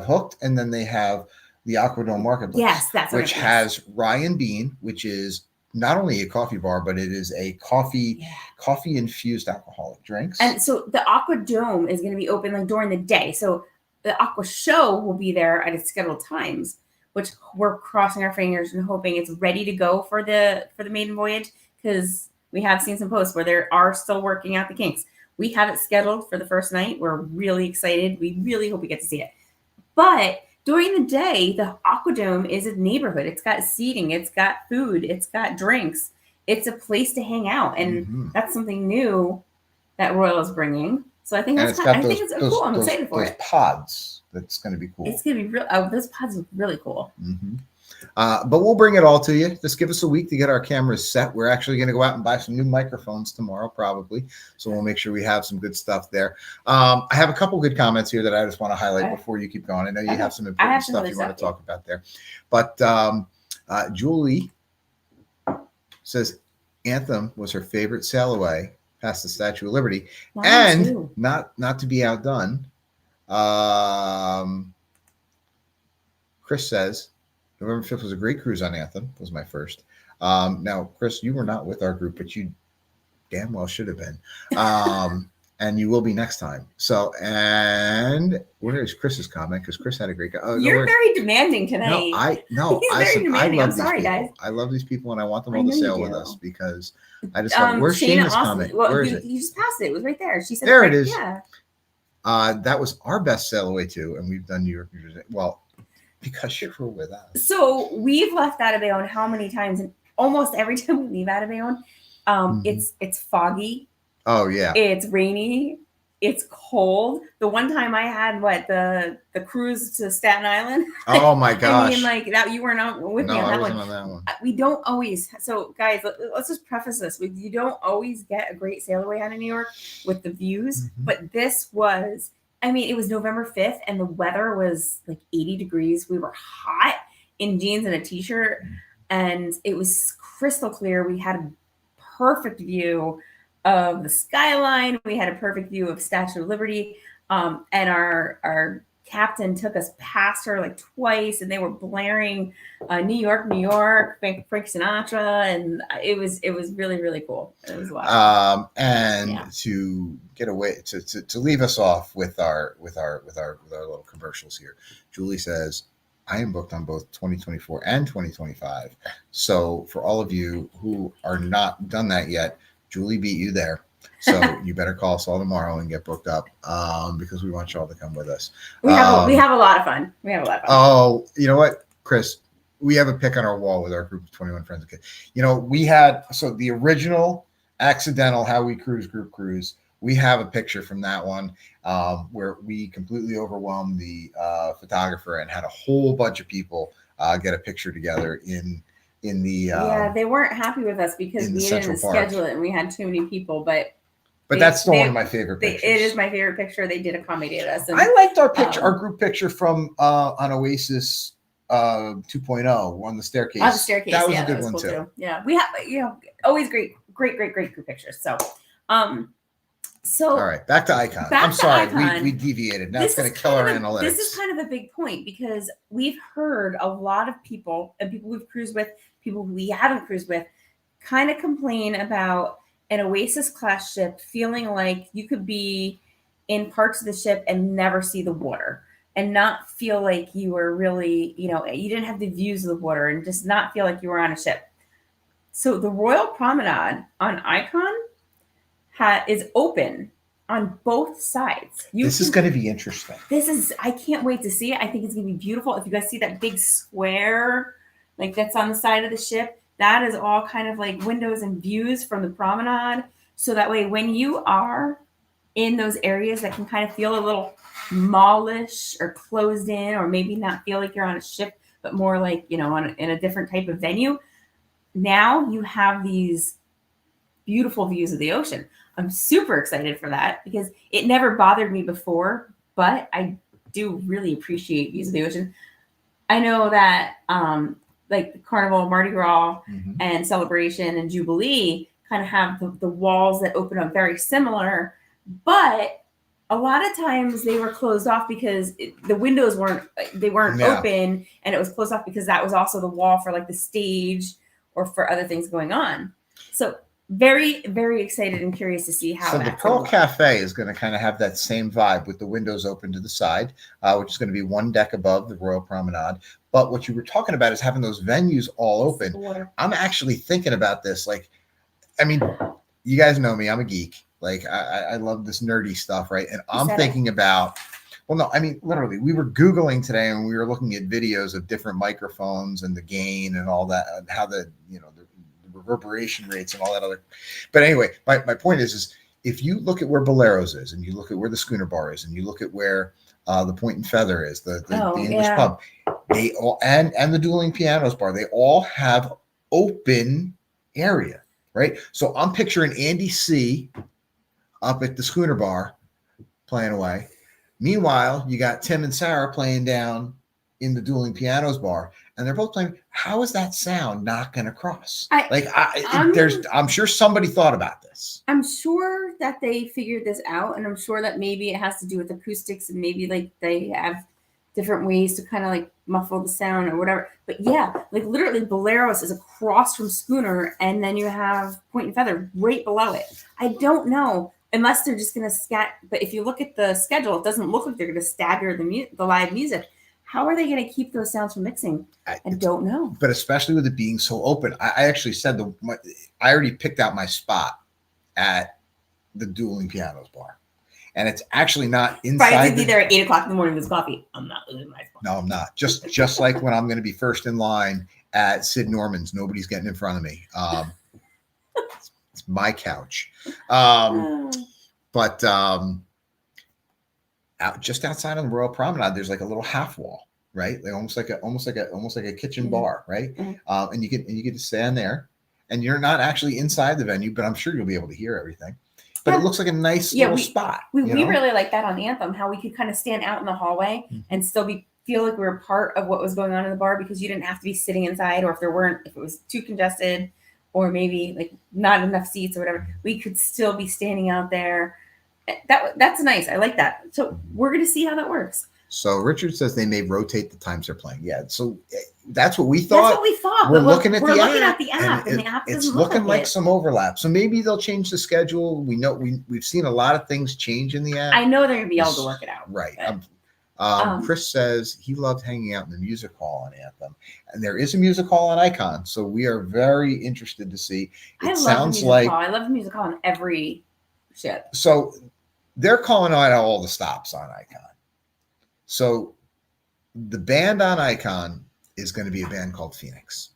Hooked, and then they have the Aquadome Marketplace. Yes, that's which has Ryan Bean, which is not only a coffee bar, but it is a coffee infused alcoholic drinks. And so the Aquadome is going to be open like during the day. So the Aqua Show will be there at its scheduled times, which we're crossing our fingers and hoping it's ready to go for the maiden voyage, because we have seen some posts where they are still working out the kinks. We have it scheduled for the first night. We're really excited. We really hope we get to see it. But during the day, the Aquadome is a neighborhood. It's got seating. It's got food. It's got drinks. It's a place to hang out. And that's something new that Royal is bringing. So I think it's cool. I'm excited for it. Those pods. That's going to be cool. It's going to be real. Those pods are really cool. Mm-hmm. But we'll bring it all to you. Just give us a week to get our cameras set. We're actually going to go out and buy some new microphones tomorrow, probably. So we'll make sure we have some good stuff there. I have a couple good comments here that I just want to highlight before you keep going. I know you have some important stuff you want to talk about there. But Julie says Anthem was her favorite Sailaway past the Statue of Liberty. And too. Not to be outdone, Chris says November 5th was a great cruise on Anthem. Was my first. Now, Chris, you were not with our group, but you damn well should have been. And you will be next time. So, and where is Chris's comment? Because Chris had a great. You're very demanding tonight. I love these people, and I want them all to sail with us, because I just love. Where's Shayna's comment? Well, where is it? You just passed it. It was right there. She said there it is. Yeah. That was our best Sailaway too, and we've done New York, New Jersey. Well, because you were with us. So we've left Out of Bayonne how many times? And almost every time we leave Out of Bayonne, it's foggy. Oh yeah. It's rainy. It's cold. The one time I had the cruise to Staten Island. Oh my gosh. I mean, like that, you were not with me on that one. On that one. We don't always. So guys, let's just preface this with, you don't always get a great Sailaway out of New York with the views, but this was. I mean, it was November 5th and the weather was like 80 degrees. We were hot in jeans and a t-shirt, and it was crystal clear. We had a perfect view of the skyline. We had a perfect view of Statue of Liberty. And our captain took us past her like twice, and they were blaring New York, New York, Frank Sinatra, and it was really, really cool. It was a lot. To get away to leave us off with our little commercials here, Julie says, I am booked on both 2024 and 2025. So for all of you who are not done that yet, Julie beat you there. So you better call us all tomorrow and get booked up because we want you all to come with us. We have a lot of fun. Oh, you know what, Chris? We have a pic on our wall with our group of 21 friends and kids. You know, we had the original accidental How We Cruise group cruise. We have a picture from that one where we completely overwhelmed the photographer and had a whole bunch of people get a picture together in the. They weren't happy with us because we didn't schedule it and we had too many people, but that's still one of my favorite pictures. It is my favorite picture. They did accommodate us. And, I liked our picture, our group picture from on Oasis 2.0 on the staircase. On the staircase, that was a good one cool too. Yeah, we have always great group pictures. So, all right, back to Icon. I'm sorry, we deviated. Now it's going to kill our analytics. This is kind of a big point because we've heard a lot of people and people we've cruised with, people who we haven't cruised with, kind of complain about an Oasis class ship feeling like you could be in parts of the ship and never see the water and not feel like you were really, you didn't have the views of the water and just not feel like you were on a ship. So the Royal Promenade on Icon is open on both sides. This is going to be interesting. I can't wait to see it. I think it's going to be beautiful. If you guys see that big square, like that's on the side of the ship, that is all kind of like windows and views from the promenade. So that way, when you are in those areas that can kind of feel a little mallish or closed in, or maybe not feel like you're on a ship, but more like, in a different type of venue, now you have these beautiful views of the ocean. I'm super excited for that because it never bothered me before, but I do really appreciate views of the ocean. I know that like the Carnival, Mardi Gras, and Celebration and Jubilee kind of have the walls that open up very similar, but a lot of times they were closed off because the windows weren't open, and it was closed off because that was also the wall for like the stage or for other things going on. So very, very excited and curious to see how. So the Pearl Cafe is going to kind of have that same vibe with the windows open to the side, which is going to be one deck above the Royal Promenade. But what you were talking about is having those venues all open. I'm actually thinking about this. Like, I mean, you guys know me. I'm a geek. Like, I love this nerdy stuff, right? And I'm thinking about, well, no, I mean, literally, we were Googling today and we were looking at videos of different microphones and the gain and all that, and how the reverberation rates and all that other. But anyway, my point is if you look at where Bolero's is, and you look at where the Schooner Bar is, and you look at where the Point and Feather is, the English pub, they all and the Dueling Pianos Bar, they all have open area, right? So I'm picturing Andy C up at the Schooner Bar playing away. Meanwhile, you got Tim and Sarah playing down in the Dueling Pianos Bar, and they're both playing. How is that sound not going to cross? I'm sure somebody thought about this. I'm sure that they figured this out, and I'm sure that maybe it has to do with acoustics, and maybe like they have different ways to kind of like muffle the sound or whatever. But yeah, like literally Bolero's is across from Schooner, and then you have Point and Feather right below it. I don't know, unless they're just going to but if you look at the schedule, it doesn't look like they're going to stagger the live music. How are they going to keep those sounds from mixing? I don't know. But especially with it being so open, I actually said I already picked out my spot at the Dueling Pianos Bar, and it's actually not inside. Friday be there at 8:00 in the morning with coffee. I'm not losing my spot. No, I'm not. Just like when I'm going to be first in line at Sid Norman's, nobody's getting in front of me. It's my couch, but. Just outside on the Royal Promenade, there's like a little half wall, right? Like almost like a kitchen bar, right? Mm-hmm. And you get to stand there, and you're not actually inside the venue, but I'm sure you'll be able to hear everything. But it looks like a nice little spot. We really like that on Anthem, how we could kind of stand out in the hallway and still feel like we were part of what was going on in the bar because you didn't have to be sitting inside, or if it was too congested, or maybe like not enough seats or whatever, we could still be standing out there. That's nice. I like that. So we're gonna see how that works. So Richard says they may rotate the times they're playing. Yeah, so that's what we thought. That's what we thought. We're looking at the app, and the app it's doesn't looking look like it. some overlap. So maybe they'll change the schedule. We know we've seen a lot of things change in the app. I know they're gonna be able to work it out. Right. But, Chris says he loved hanging out in the music hall on Anthem, and there is a music hall on Icon. So we are very interested to see. I love the music hall on every ship. So they're calling out all the stops on Icon. So the band on Icon is going to be a band called Phoenix,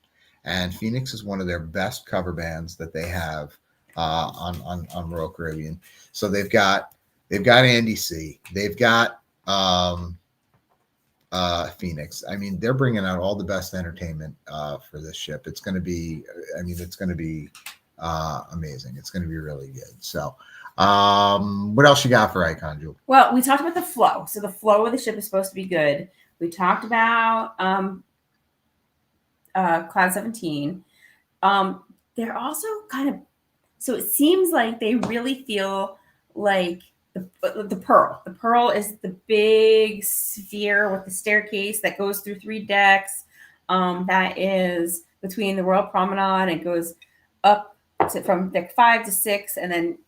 and Phoenix is one of their best cover bands that they have on Royal Caribbean. So they've got Andy C. They've got Phoenix. I mean, they're bringing out all the best entertainment for this ship. It's going to be, it's going to be amazing. It's going to be really good. So what else you got for Icon, Jewel? Well, we talked about the flow. So the flow of the ship is supposed to be good. We talked about Cloud 17. They're also kind of, so it seems like they really feel like the Pearl. The Pearl is the big sphere with the staircase that goes through 3 decks. That is between the Royal Promenade and goes up from deck 5 to 6, and then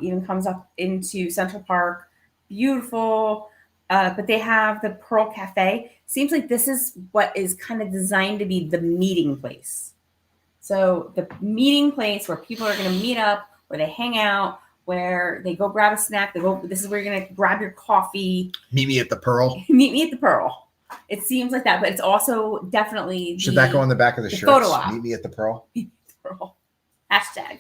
even comes up into Central Park. Beautiful. But they have the Pearl Cafe. Seems like this is what is kind of designed to be the meeting place. So the meeting place where people are going to meet up, where they hang out, where they go grab a snack. This is where you're going to grab your coffee. Meet me at the Pearl. Meet me at the Pearl. It seems like that, but it's also definitely should that go on the back of the shirt? Photo op. Meet me at the Pearl. Meet me at the Pearl. Hashtag.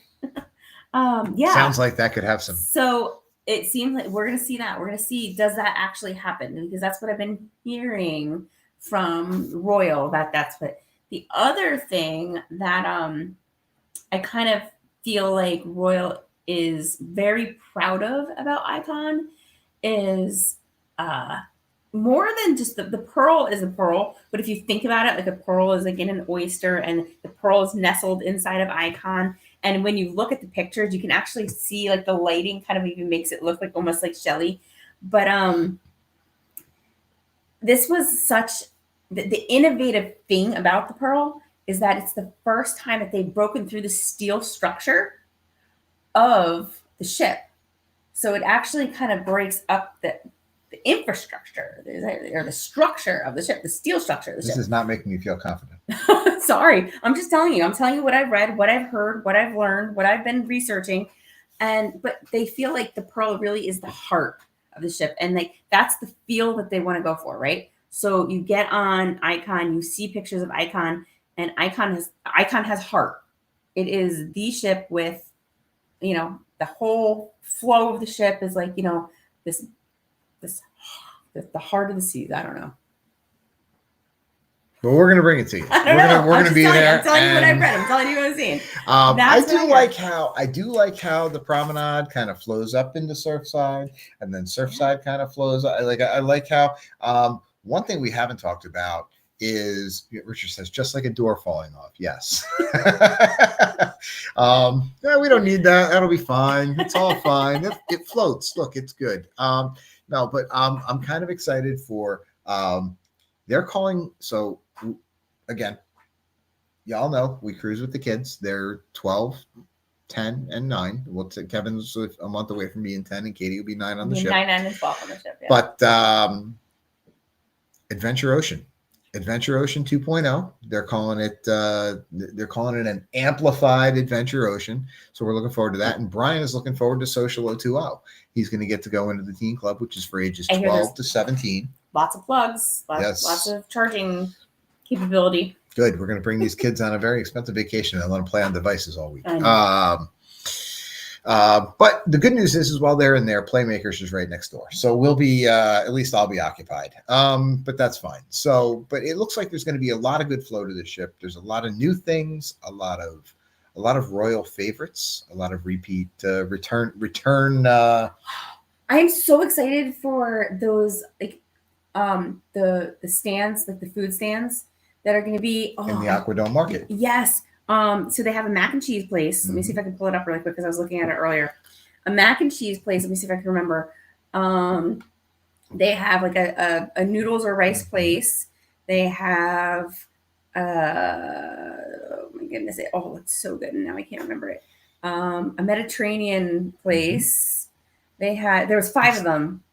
Yeah. Sounds like that could have some. So it seems like we're going to see that. We're going to see, does that actually happen? Because that's what I've been hearing from Royal, that's what. The other thing that I kind of feel like Royal is very proud of about Icon is more than just the pearl is a pearl. But if you think about it, like a pearl is like in an oyster, and the pearl is nestled inside of Icon. And when you look at the pictures, you can actually see like the lighting kind of even makes it look like almost like Shelly. But this was such the innovative thing about the Pearl is that it's the first time that they've broken through the steel structure of the ship. So it actually kind of breaks up the infrastructure or the structure of the ship, the steel structure of the ship. This is not making me feel confident. Sorry. I'm just telling you. I'm telling you what I've read, what I've heard, what I've learned, what I've been researching. But they feel like the Pearl really is the heart of the ship. And like that's the feel that they want to go for, right? So you get on Icon, you see pictures of Icon, and Icon has heart. It is the ship with, the whole flow of the ship is like, this the heart of the seas. I don't know. But we're gonna bring it to you. We're gonna be there. I'm telling you what I've read. I'm telling you what I've seen. I do like how the promenade kind of flows up into Surfside, and then Surfside kind of flows. I like how one thing we haven't talked about is Richard says just like a door falling off. Yes. Yeah, we don't need that. That'll be fine. It's all fine. It floats. Look, it's good. No, but I'm kind of excited for they're calling. So again, y'all know we cruise with the kids. They're 12, 10, and 9. Kevin's a month away from being 10, and Katie will be 9 on the ship. 9, and 12 on the ship. Yeah. But Adventure Ocean 2.0. They're calling it an amplified Adventure Ocean. So we're looking forward to that. And Brian is looking forward to Social 020. He's going to get to go into the teen club, which is for ages 12 to 17. Lots of plugs. Lots of charging capability. Good. We're going to bring these kids on a very expensive vacation and let them play on devices all week. But the good news is while they're in there, Playmakers is right next door. So we'll be, at least I'll be occupied. But that's fine. But it looks like there's going to be a lot of good flow to the ship. There's a lot of new things, a lot of Royal favorites, a lot of repeat, return. I am so excited for those, like, the stands, like the food stands that are going to be in the Aquadome Market. Yes. So they have a mac and cheese place. Let me see if I can pull it up really quick because I was looking at it earlier. A mac and cheese place. Let me see if I can remember. They have like a noodles or rice place. They have oh my goodness, it looks so good, and now I can't remember it. A Mediterranean place. There was 5 of them.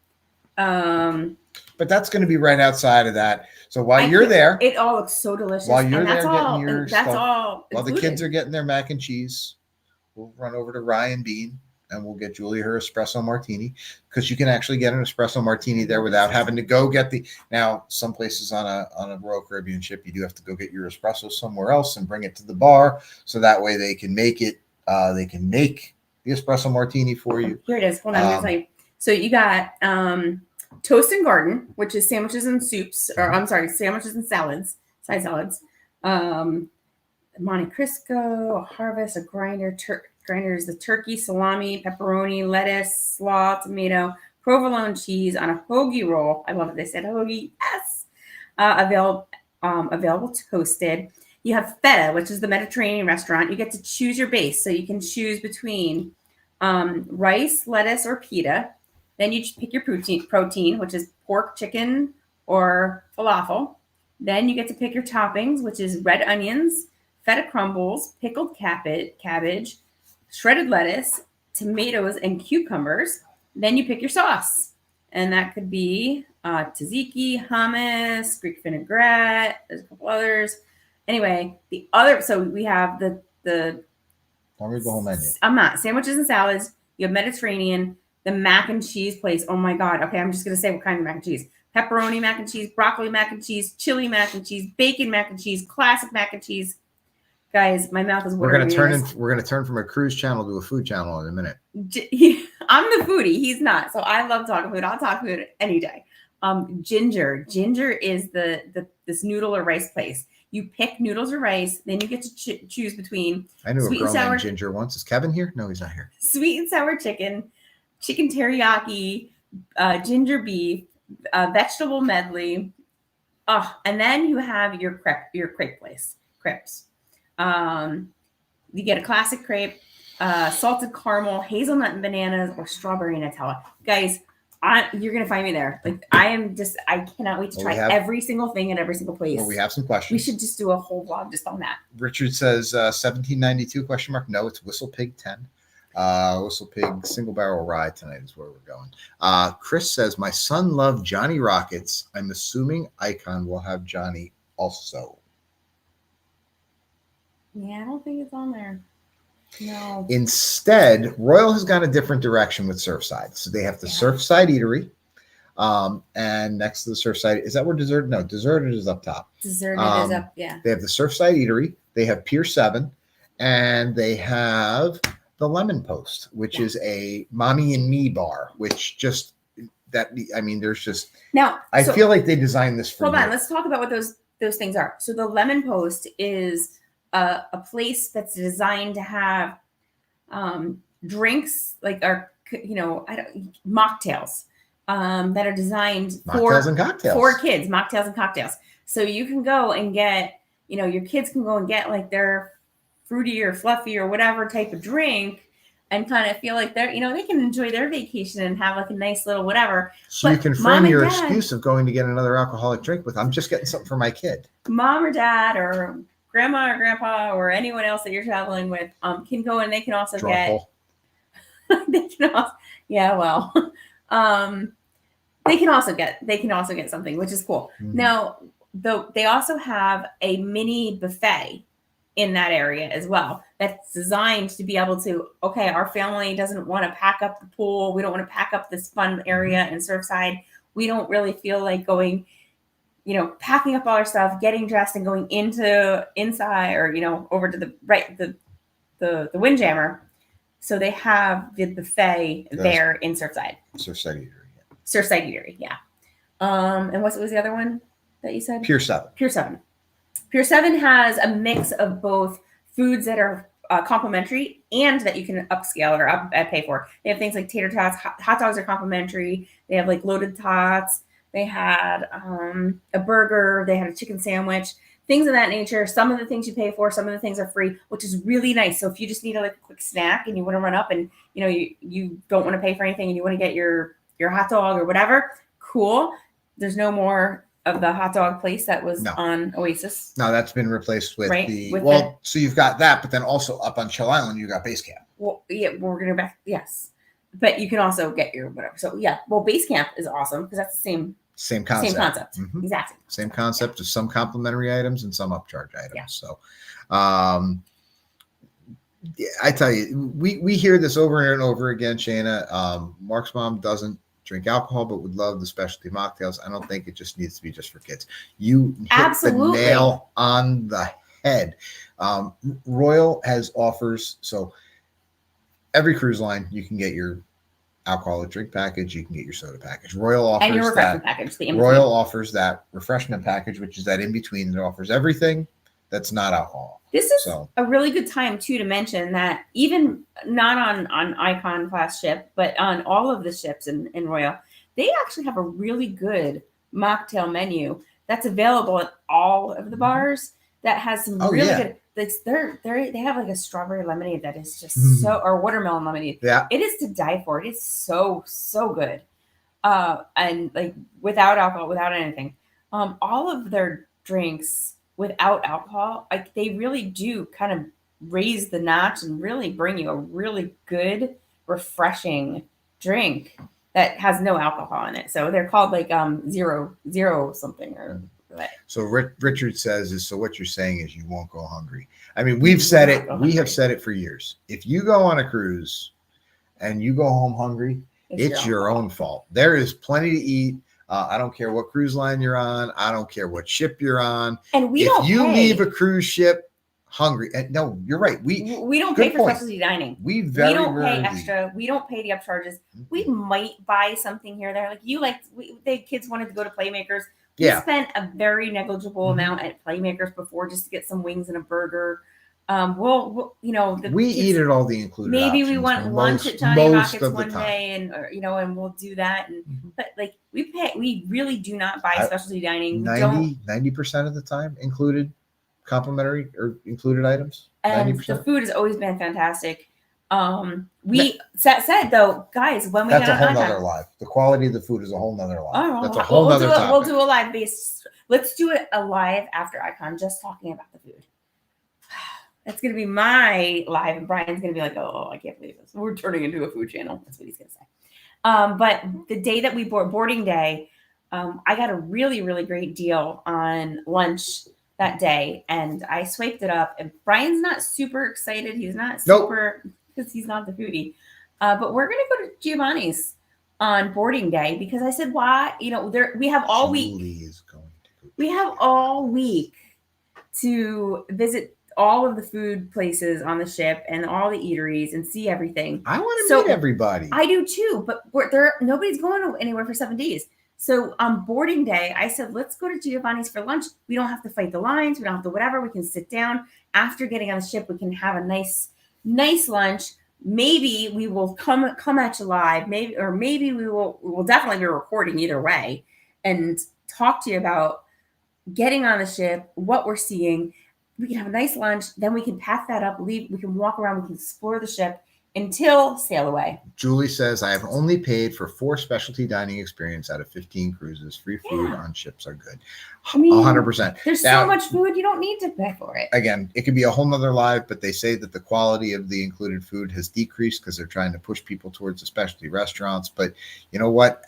But that's going to be right outside of that. So while you're there, it all looks so delicious. While you're and that's there all, getting your that's stuff, all while the included. kids are getting their mac and cheese, we'll run over to Ryan Bean and we'll get Julie her espresso martini, because you can actually get an espresso martini there without having to go get the. Now, some places on a Royal Caribbean ship, you do have to go get your espresso somewhere else and bring it to the bar, so that way they can make it. They can make the espresso martini for you. Here it is. Hold on, I'm gonna tell you. So you got Toast and Garden, which is sandwiches and soups, or I'm sorry, sandwiches and salads, side salads. Monte Cristo, a Harvest, a Grinder. Grinder is the turkey, salami, pepperoni, lettuce, slaw, tomato, provolone cheese on a hoagie roll. I love it. They said hoagie. Yes. Available toasted. You have feta, which is the Mediterranean restaurant. You get to choose your base. So you can choose between rice, lettuce, or pita. Then you pick your protein, which is pork, chicken, or falafel. Then you get to pick your toppings, which is red onions, feta crumbles, pickled cabbage, shredded lettuce, tomatoes, and cucumbers. Then you pick your sauce. And that could be tzatziki, hummus, Greek vinaigrette. There's a couple others. Anyway, so we have the Don't read the whole menu. I'm not. Sandwiches and salads. You have Mediterranean, the mac and cheese place. Oh my God. Okay, I'm just going to say what kind of mac and cheese. Pepperoni mac and cheese, broccoli mac and cheese, chili mac and cheese, bacon mac and cheese, classic mac and cheese. Guys, my mouth is watering. We're gonna turn from a cruise channel to a food channel in a minute. I'm the foodie. He's not. So I love talking food. I'll talk food any day. Ginger is this noodle or rice place. You pick noodles or rice, then you get to choose between. I knew a girl named Ginger once. Is Kevin here? No, he's not here. Sweet and sour chicken teriyaki, ginger beef, vegetable medley. And then you have your crepe place. Crepes. You get a classic crepe, salted caramel, hazelnut and bananas, or strawberry Nutella. Guys, you're gonna find me there. Like I cannot wait to try every single thing at every single place. Well, we have some questions. We should just do a whole vlog just on that. Richard says 1792 ? No, it's Whistle Pig 10. Whistle Pig single barrel rye tonight is where we're going. Chris says my son loved Johnny Rockets. I'm assuming Icon will have Johnny also. Yeah, I don't think it's on there. No. Instead, Royal has gone a different direction with Surfside. So they have the Surfside Eatery. And next to the Surfside, is that where Dessert? No, Deserted is up top. Deserted is up, yeah. They have the Surfside Eatery. They have Pier 7. And they have the Lemon Post, which is a mommy and me bar, which just there's just now. I feel like they designed this for. Hold on, let's talk about what those things are. So the Lemon Post is a place that's designed to have drinks mocktails that are designed mocktails and cocktails for kids. Mocktails and cocktails. So you can go and get, your kids can go and get like their fruity or fluffy or whatever type of drink and kind of feel like they can enjoy their vacation and have like a nice little whatever. So you can frame your excuse of going to get another alcoholic drink with, I'm just getting something for my kid. Mom or dad or grandma or grandpa or anyone else that you're traveling with can go and they can also get they can also get something, which is cool. Mm-hmm. Now, they also have a mini buffet in that area as well that's designed to be able to, okay, our family doesn't want to pack up the pool, we don't want to pack up this fun area in Surfside, we don't really feel like going, packing up all our stuff, getting dressed and going inside or over to the Windjammer. So they have the buffet there in Surfside. Surfside Eatery, yeah. And what was the other one that you said? Pier 7. Pier 7 has a mix of both foods that are complimentary and that you can upscale or pay for. They have things like tater tots, hot dogs are complimentary. They have like loaded tots. They had a burger. They had a chicken sandwich. things of that nature. Some of the things you pay for, some of the things are free, which is really nice. So if you just need a quick snack and you want to run up and you don't want to pay for anything and you want to get your hot dog or whatever, cool. There's no more of the hot dog place that was on Oasis. No, that's been replaced with so you've got that, but then also up on Chill Island, you got Base Camp. Well, yeah, we're going to back. Yes. But you can also get your whatever. So yeah, well, Base Camp is awesome because that's the same concept. Mm-hmm. Exactly. Same concept of some complimentary items and some upcharge items. Yeah. So, I tell you, we hear this over and over again, Shayna. Mark's mom doesn't drink alcohol, but would love the specialty mocktails. I don't think it just needs to be just for kids. You hit the nail on the head. Royal has offers. So every cruise line, you can get your alcoholic drink package. You can get your soda package. Royal offers and your refreshment package. Royal offers that refreshment package, which is that in between that offers everything that's not alcohol. This is a really good time too to mention that even not on Icon class ship, but on all of the ships in Royal, they actually have a really good mocktail menu that's available at all of the bars. That has some really good. They have like a strawberry lemonade that is just or watermelon lemonade. Yeah, it is to die for. It is so good, and like without alcohol, without anything. All of their drinks without alcohol, like they really do kind of raise the notch and really bring you a really good, refreshing drink that has no alcohol in it. So they're called like zero something or. So Richard says so what you're saying is you won't go hungry. I mean, we've said it. We have said it for years. If you go on a cruise and you go home hungry, it's your own fault. There is plenty to eat. I don't care what cruise line you're on. I don't care what ship you're on. And if you leave a cruise ship hungry, and no, you're right. We don't pay for specialty dining. We don't pay extra. We don't pay the upcharges. We might buy something here or there. Like the kids wanted to go to Playmakers. We spent a very negligible amount at Playmakers before just to get some wings and a burger. We'll we eat at all the included. Maybe we want lunch at Johnny Rockets one day, and we'll do that. But like we really do not buy specialty dining. 90% of the time included complimentary or included items. And 90%. The food has always been fantastic. Said though, guys, when we that's a whole nother live. The quality of the food is a whole nother live. Oh, that's a whole nother topic. We'll do a live base. Let's do it a live after Icon, just talking about the food. That's gonna be my live, and Brian's gonna be like, "Oh, I can't believe this. We're turning into a food channel." That's what he's gonna say. But the day that we boarding day, I got a really, really great deal on lunch that day, and I swiped it up. And Brian's not super excited. He's not super. Because he's not the foodie. But we're going to go to Giovanni's on boarding day because I said, why? We have all week. We have all week to visit all of the food places on the ship and all the eateries and see everything. I want to meet everybody. I do too, but nobody's going anywhere for 7 days. So on boarding day, I said, let's go to Giovanni's for lunch. We don't have to fight the lines. We don't have to whatever. We can sit down. After getting on the ship, we can have a nice lunch. Maybe we will come at you live. Maybe we will definitely be recording either way and talk to you about getting on the ship, what we're seeing. We can have a nice lunch. Then we can pack that up, leave. We can walk around. We can explore the ship until sail away. Julie says, I have only paid for 4 specialty dining experience out of 15 cruises. Free food on ships are good. 100%. There's so much food, you don't need to pay for it. Again, it could be a whole nother live, but they say that the quality of the included food has decreased because they're trying to push people towards the specialty restaurants. But you know what?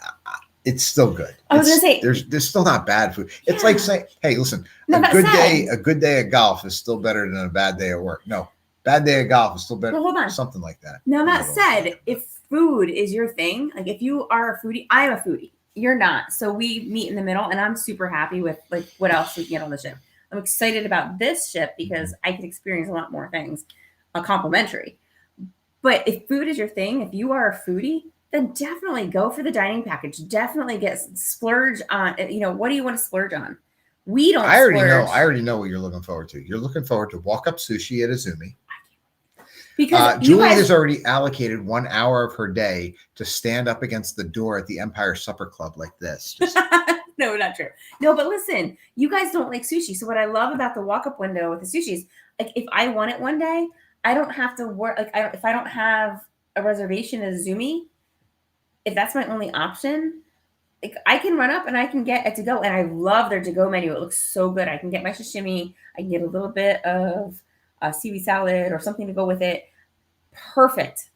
It's still good. I was going to say there's still not bad food. It's like saying, hey, listen, a good day of golf is still better than a bad day at work. No. Bad day of golf is still better. Well, hold on. Something like that. Now, that said, if food is your thing, like if you are a foodie, I'm a foodie. You're not. So we meet in the middle, and I'm super happy with like what else we can get on the ship. I'm excited about this ship because I can experience a lot more things complimentary. But if food is your thing, if you are a foodie, then definitely go for the dining package. Definitely splurge on, what do you want to splurge on? We don't. I already know what you're looking forward to. You're looking forward to walk up sushi at Izumi. Because Julie has already allocated 1 hour of her day to stand up against the door at the Empire Supper Club like this. No, not true. No, but listen, you guys don't like sushi. So what I love about the walk-up window with the sushi is, like, if I want it one day, I don't have to work. Like, if I don't have a reservation at Zumi, if that's my only option, like, I can run up and I can get it to go. And I love their to-go menu. It looks so good. I can get my sashimi. I can get a little bit of seaweed salad or something to go with it. Perfect,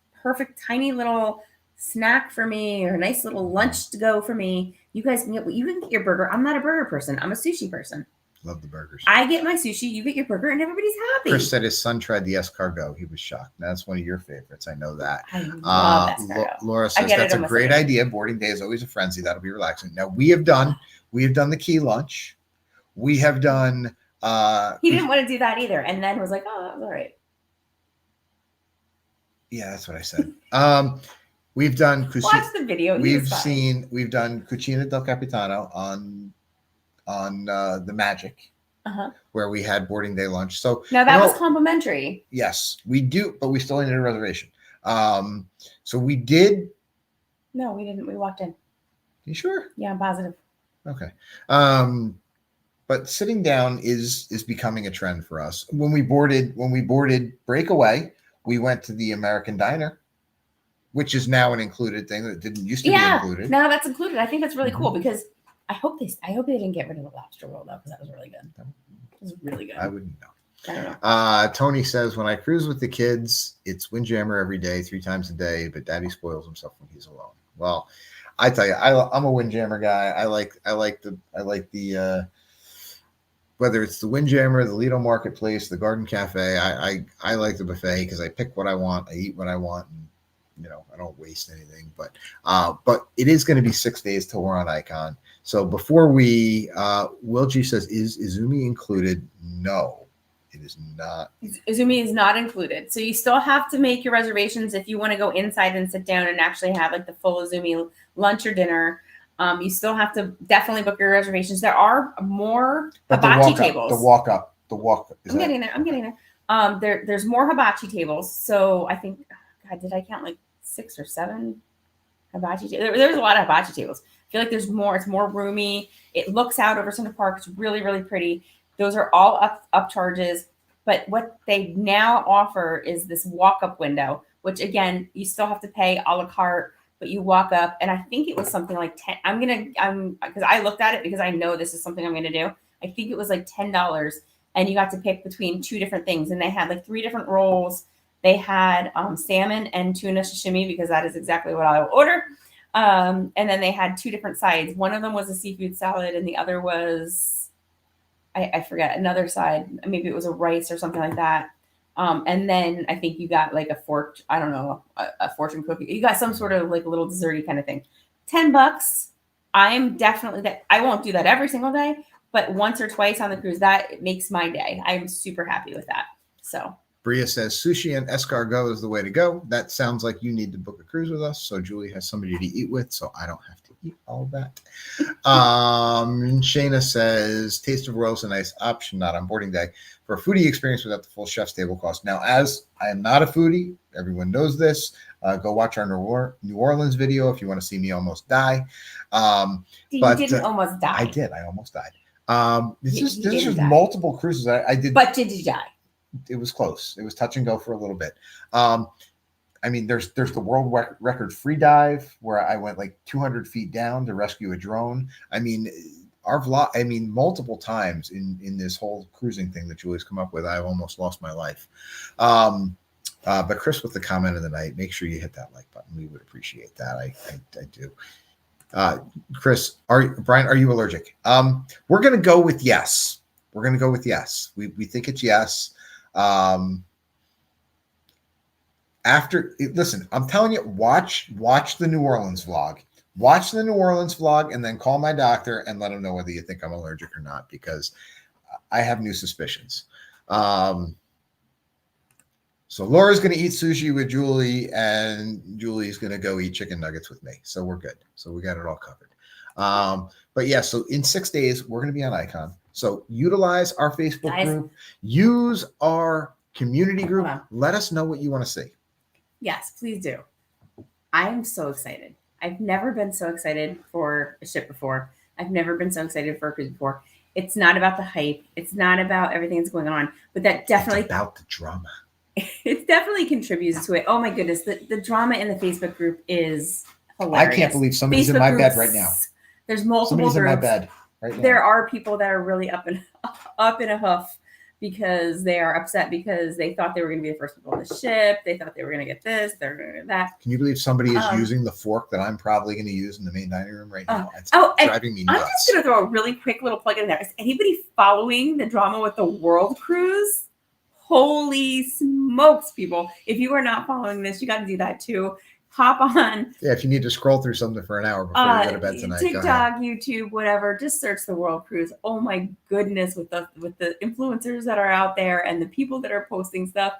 tiny little snack for me, or a nice little lunch to go for me. You guys can get your burger. I'm not a burger person. I'm a sushi person. Love the burgers. I get my sushi, you get your burger, and everybody's happy. Chris said his son tried the escargot. He was shocked. That's one of your favorites. I know that. I love escargot. Laura says that's a great idea. Boarding day is always a frenzy. That'll be relaxing. Now we have done the key lunch. We have done. He didn't want to do that either, and then was like, "Oh, that was all right." Yeah, that's what I said. We've done. Watch the video. We've done Cucina del Capitano on the Magic, where we had boarding day lunch. So now that was complimentary. Yes, we do, but we still needed a reservation. So we did. No, we didn't. We walked in. You sure? Yeah, I'm positive. Okay. But sitting down is becoming a trend for us. When we boarded Breakaway, we went to the American Diner, which is now an included thing that didn't used to be included. Now that's included. I think that's really cool, because I hope they didn't get rid of the lobster roll, though, because that was really good. It was really good. I wouldn't know. I don't know. Tony says, when I cruise with the kids, it's Windjammer every day, 3 times a day, but Daddy spoils himself when he's alone. Well, I tell you, I'm a Windjammer guy. I like the whether it's the Windjammer, the Lido Marketplace, the Garden Cafe. I like the buffet because I pick what I want, I eat what I want, and I don't waste anything. But it is going to be 6 days till we're on Icon. So before we, Will G says, is Izumi included? No, it is not. Izumi is not included. So you still have to make your reservations if you want to go inside and sit down and actually have like the full Izumi lunch or dinner. You still have to definitely book your reservations. There are more hibachi tables. The walk up. I'm getting there. There's more hibachi tables. So I think, God, did I count like 6 or 7 hibachi tables? There's a lot of hibachi tables. I feel like there's more. It's more roomy. It looks out over Center Park. It's really, really pretty. Those are all up charges. But what they now offer is this walk-up window, which, again, you still have to pay a la carte, but you walk up, and I think it was something like 10. Because I looked at it because I know this is something I'm going to do. I think it was like $10, and you got to pick between 2 different things. And they had like 3 different rolls. They had salmon and tuna sashimi, because that is exactly what I will order. And then they had 2 different sides. One of them was a seafood salad, and the other was, I forget, another side. Maybe it was a rice or something like that. And then I think you got like a fortune cookie. You got some sort of like little desserty kind of thing. $10. I'm definitely that. I won't do that every single day, but once or twice on the cruise, that makes my day. I'm super happy with that. So Bria says sushi and escargot is the way to go. That sounds like you need to book a cruise with us, so Julie has somebody to eat with, so I don't have to eat all that. Shayna says Taste of Royal is a nice option, not on boarding day, for a foodie experience without the full chef's table cost. Now, as I am not a foodie, everyone knows this. Go watch our New Orleans video if you want to see me almost die. You didn't almost die. I did. I almost died. This is multiple cruises. I did. But did you die? It was close. It was touch and go for a little bit. I mean, there's the world record free dive where I went like 200 feet down to rescue a drone. I mean, our vlog, multiple times in this whole cruising thing that Julie's come up with, I've almost lost my life. But Chris, with the comment of the night, make sure you hit that like button. We would appreciate that. I do. Chris, Brian, are you allergic? We're going to go with yes. We think it's yes. Listen, I'm telling you, watch the New Orleans vlog. Watch the New Orleans vlog and then call my doctor and let him know whether you think I'm allergic or not, because I have new suspicions. So Laura's going to eat sushi with Julie, and Julie's going to go eat chicken nuggets with me. So we're good. So we got it all covered. But yeah, so in 6 days, we're going to be on Icon. So utilize our Facebook group, use our community group. Let us know what you want to see. Yes, please do. I am so excited. I've never been so excited for a ship before. I've never been so excited for a cruise before. It's not about the hype. It's not about everything that's going on, but that definitely it's about the drama. It definitely contributes to it. Oh my goodness, the drama in the Facebook group is hilarious. I can't believe somebody's in my bed right now. There's multiple Somebody's groups. in my bed right now. There are people that are really up in a huff because they are upset because they thought they were going to be the first people on the ship. They thought they were going to get this. They're going to get that. Can you believe somebody is using the fork that I'm probably going to use in the main dining room right now? It's driving me nuts. I'm just going to throw a really quick little plug in there. Is anybody following the drama with the World Cruise? Holy smokes, people. If you are not following this, you got to do that too. Hop on. Yeah, if you need to scroll through something for an hour before you go to bed tonight. TikTok, YouTube, whatever. Just search the World Cruise. Oh my goodness, with the influencers that are out there and the people that are posting stuff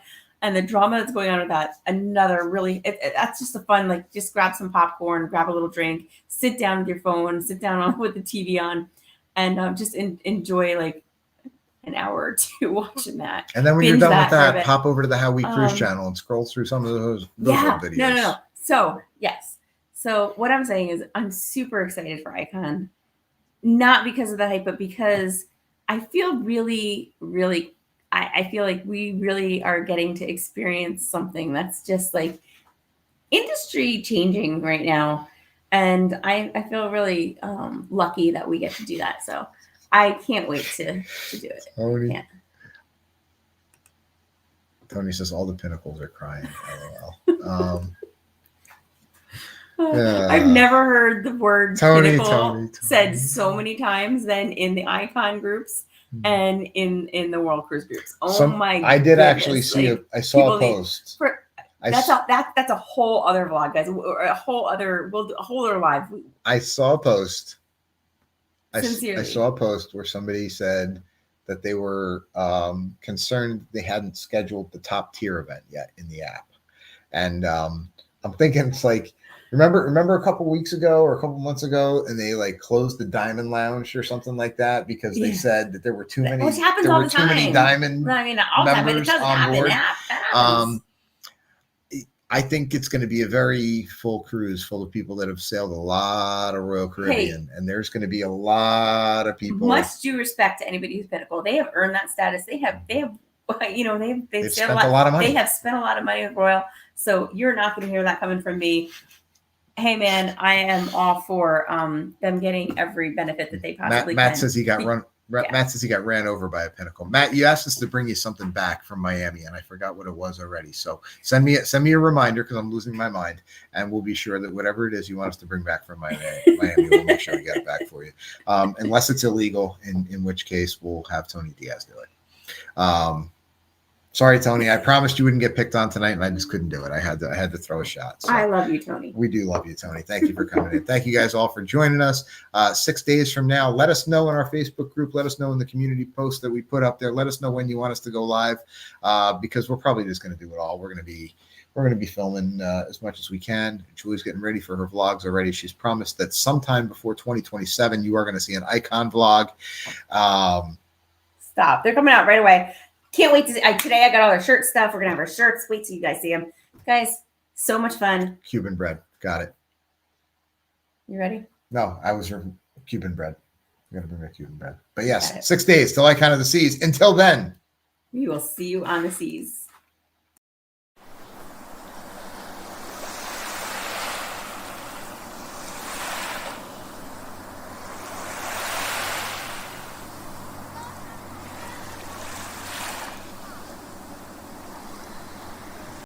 and the drama that's going on with that. Another really, that's just a fun, like just grab some popcorn, grab a little drink, sit down with your phone, sit down with the TV on, and just enjoy like an hour or two watching that. And then when you're done with that, pop over to the How We Cruise channel and scroll through some of those videos. No. So, yes. So what I'm saying is I'm super excited for Icon, not because of the hype, but because I feel really, really, I feel like we really are getting to experience something that's just like industry changing right now. And I feel really lucky that we get to do that. So I can't wait to do it. Tony says all the pinnacles are crying. LOL. I've never heard the word pinnacle said so many times than in the Icon groups and in the World Cruise groups. My I did actually see I saw a post. That's a whole other vlog, guys. A whole other live. I saw a post. Sincerely. I saw a post where somebody said that they were concerned they hadn't scheduled the top tier event yet in the app. And I'm thinking it's like, remember a couple weeks ago or a couple months ago, and they like closed the Diamond Lounge or something like that because they said that there were too many. Which happens all the time. Too many Diamond members on board. I think it's going to be a very full cruise full of people that have sailed a lot of Royal Caribbean, and there's going to be a lot of people. Much due respect to anybody who's Pinnacle. They have earned that status. They've spent a lot of money. They have spent a lot of money with Royal. So you're not going to hear that coming from me. Hey man, I am all for them getting every benefit that they possibly can. Matt says he got run. Matt says he got ran over by a Pinnacle. Matt, you asked us to bring you something back from Miami, and I forgot what it was already. So send me a reminder because I'm losing my mind, and we'll be sure that whatever it is you want us to bring back from Miami, we'll make sure we get it back for you. Unless it's illegal, in which case we'll have Tony Diaz do it. Sorry, Tony. I promised you wouldn't get picked on tonight, and I just couldn't do it. I had to throw a shot. So I love you, Tony. We do love you, Tony. Thank you for coming in. Thank you guys all for joining us. 6 days from now, let us know in our Facebook group. Let us know in the community post that we put up there. Let us know when you want us to go live, because we're probably just going to do it all. We're going to be filming as much as we can. Julie's getting ready for her vlogs already. She's promised that sometime before 2027, you are going to see an Icon vlog. Stop. They're coming out right away. Can't wait to see. Today I got all our shirt stuff. We're going to have our shirts. Wait till you guys see them. Guys, so much fun. Cuban bread. Got it. You ready? No, I was Cuban bread. I'm going to bring my Cuban bread. But yes, 6 days till Icon of the Seas. Until then. We will see you on the seas.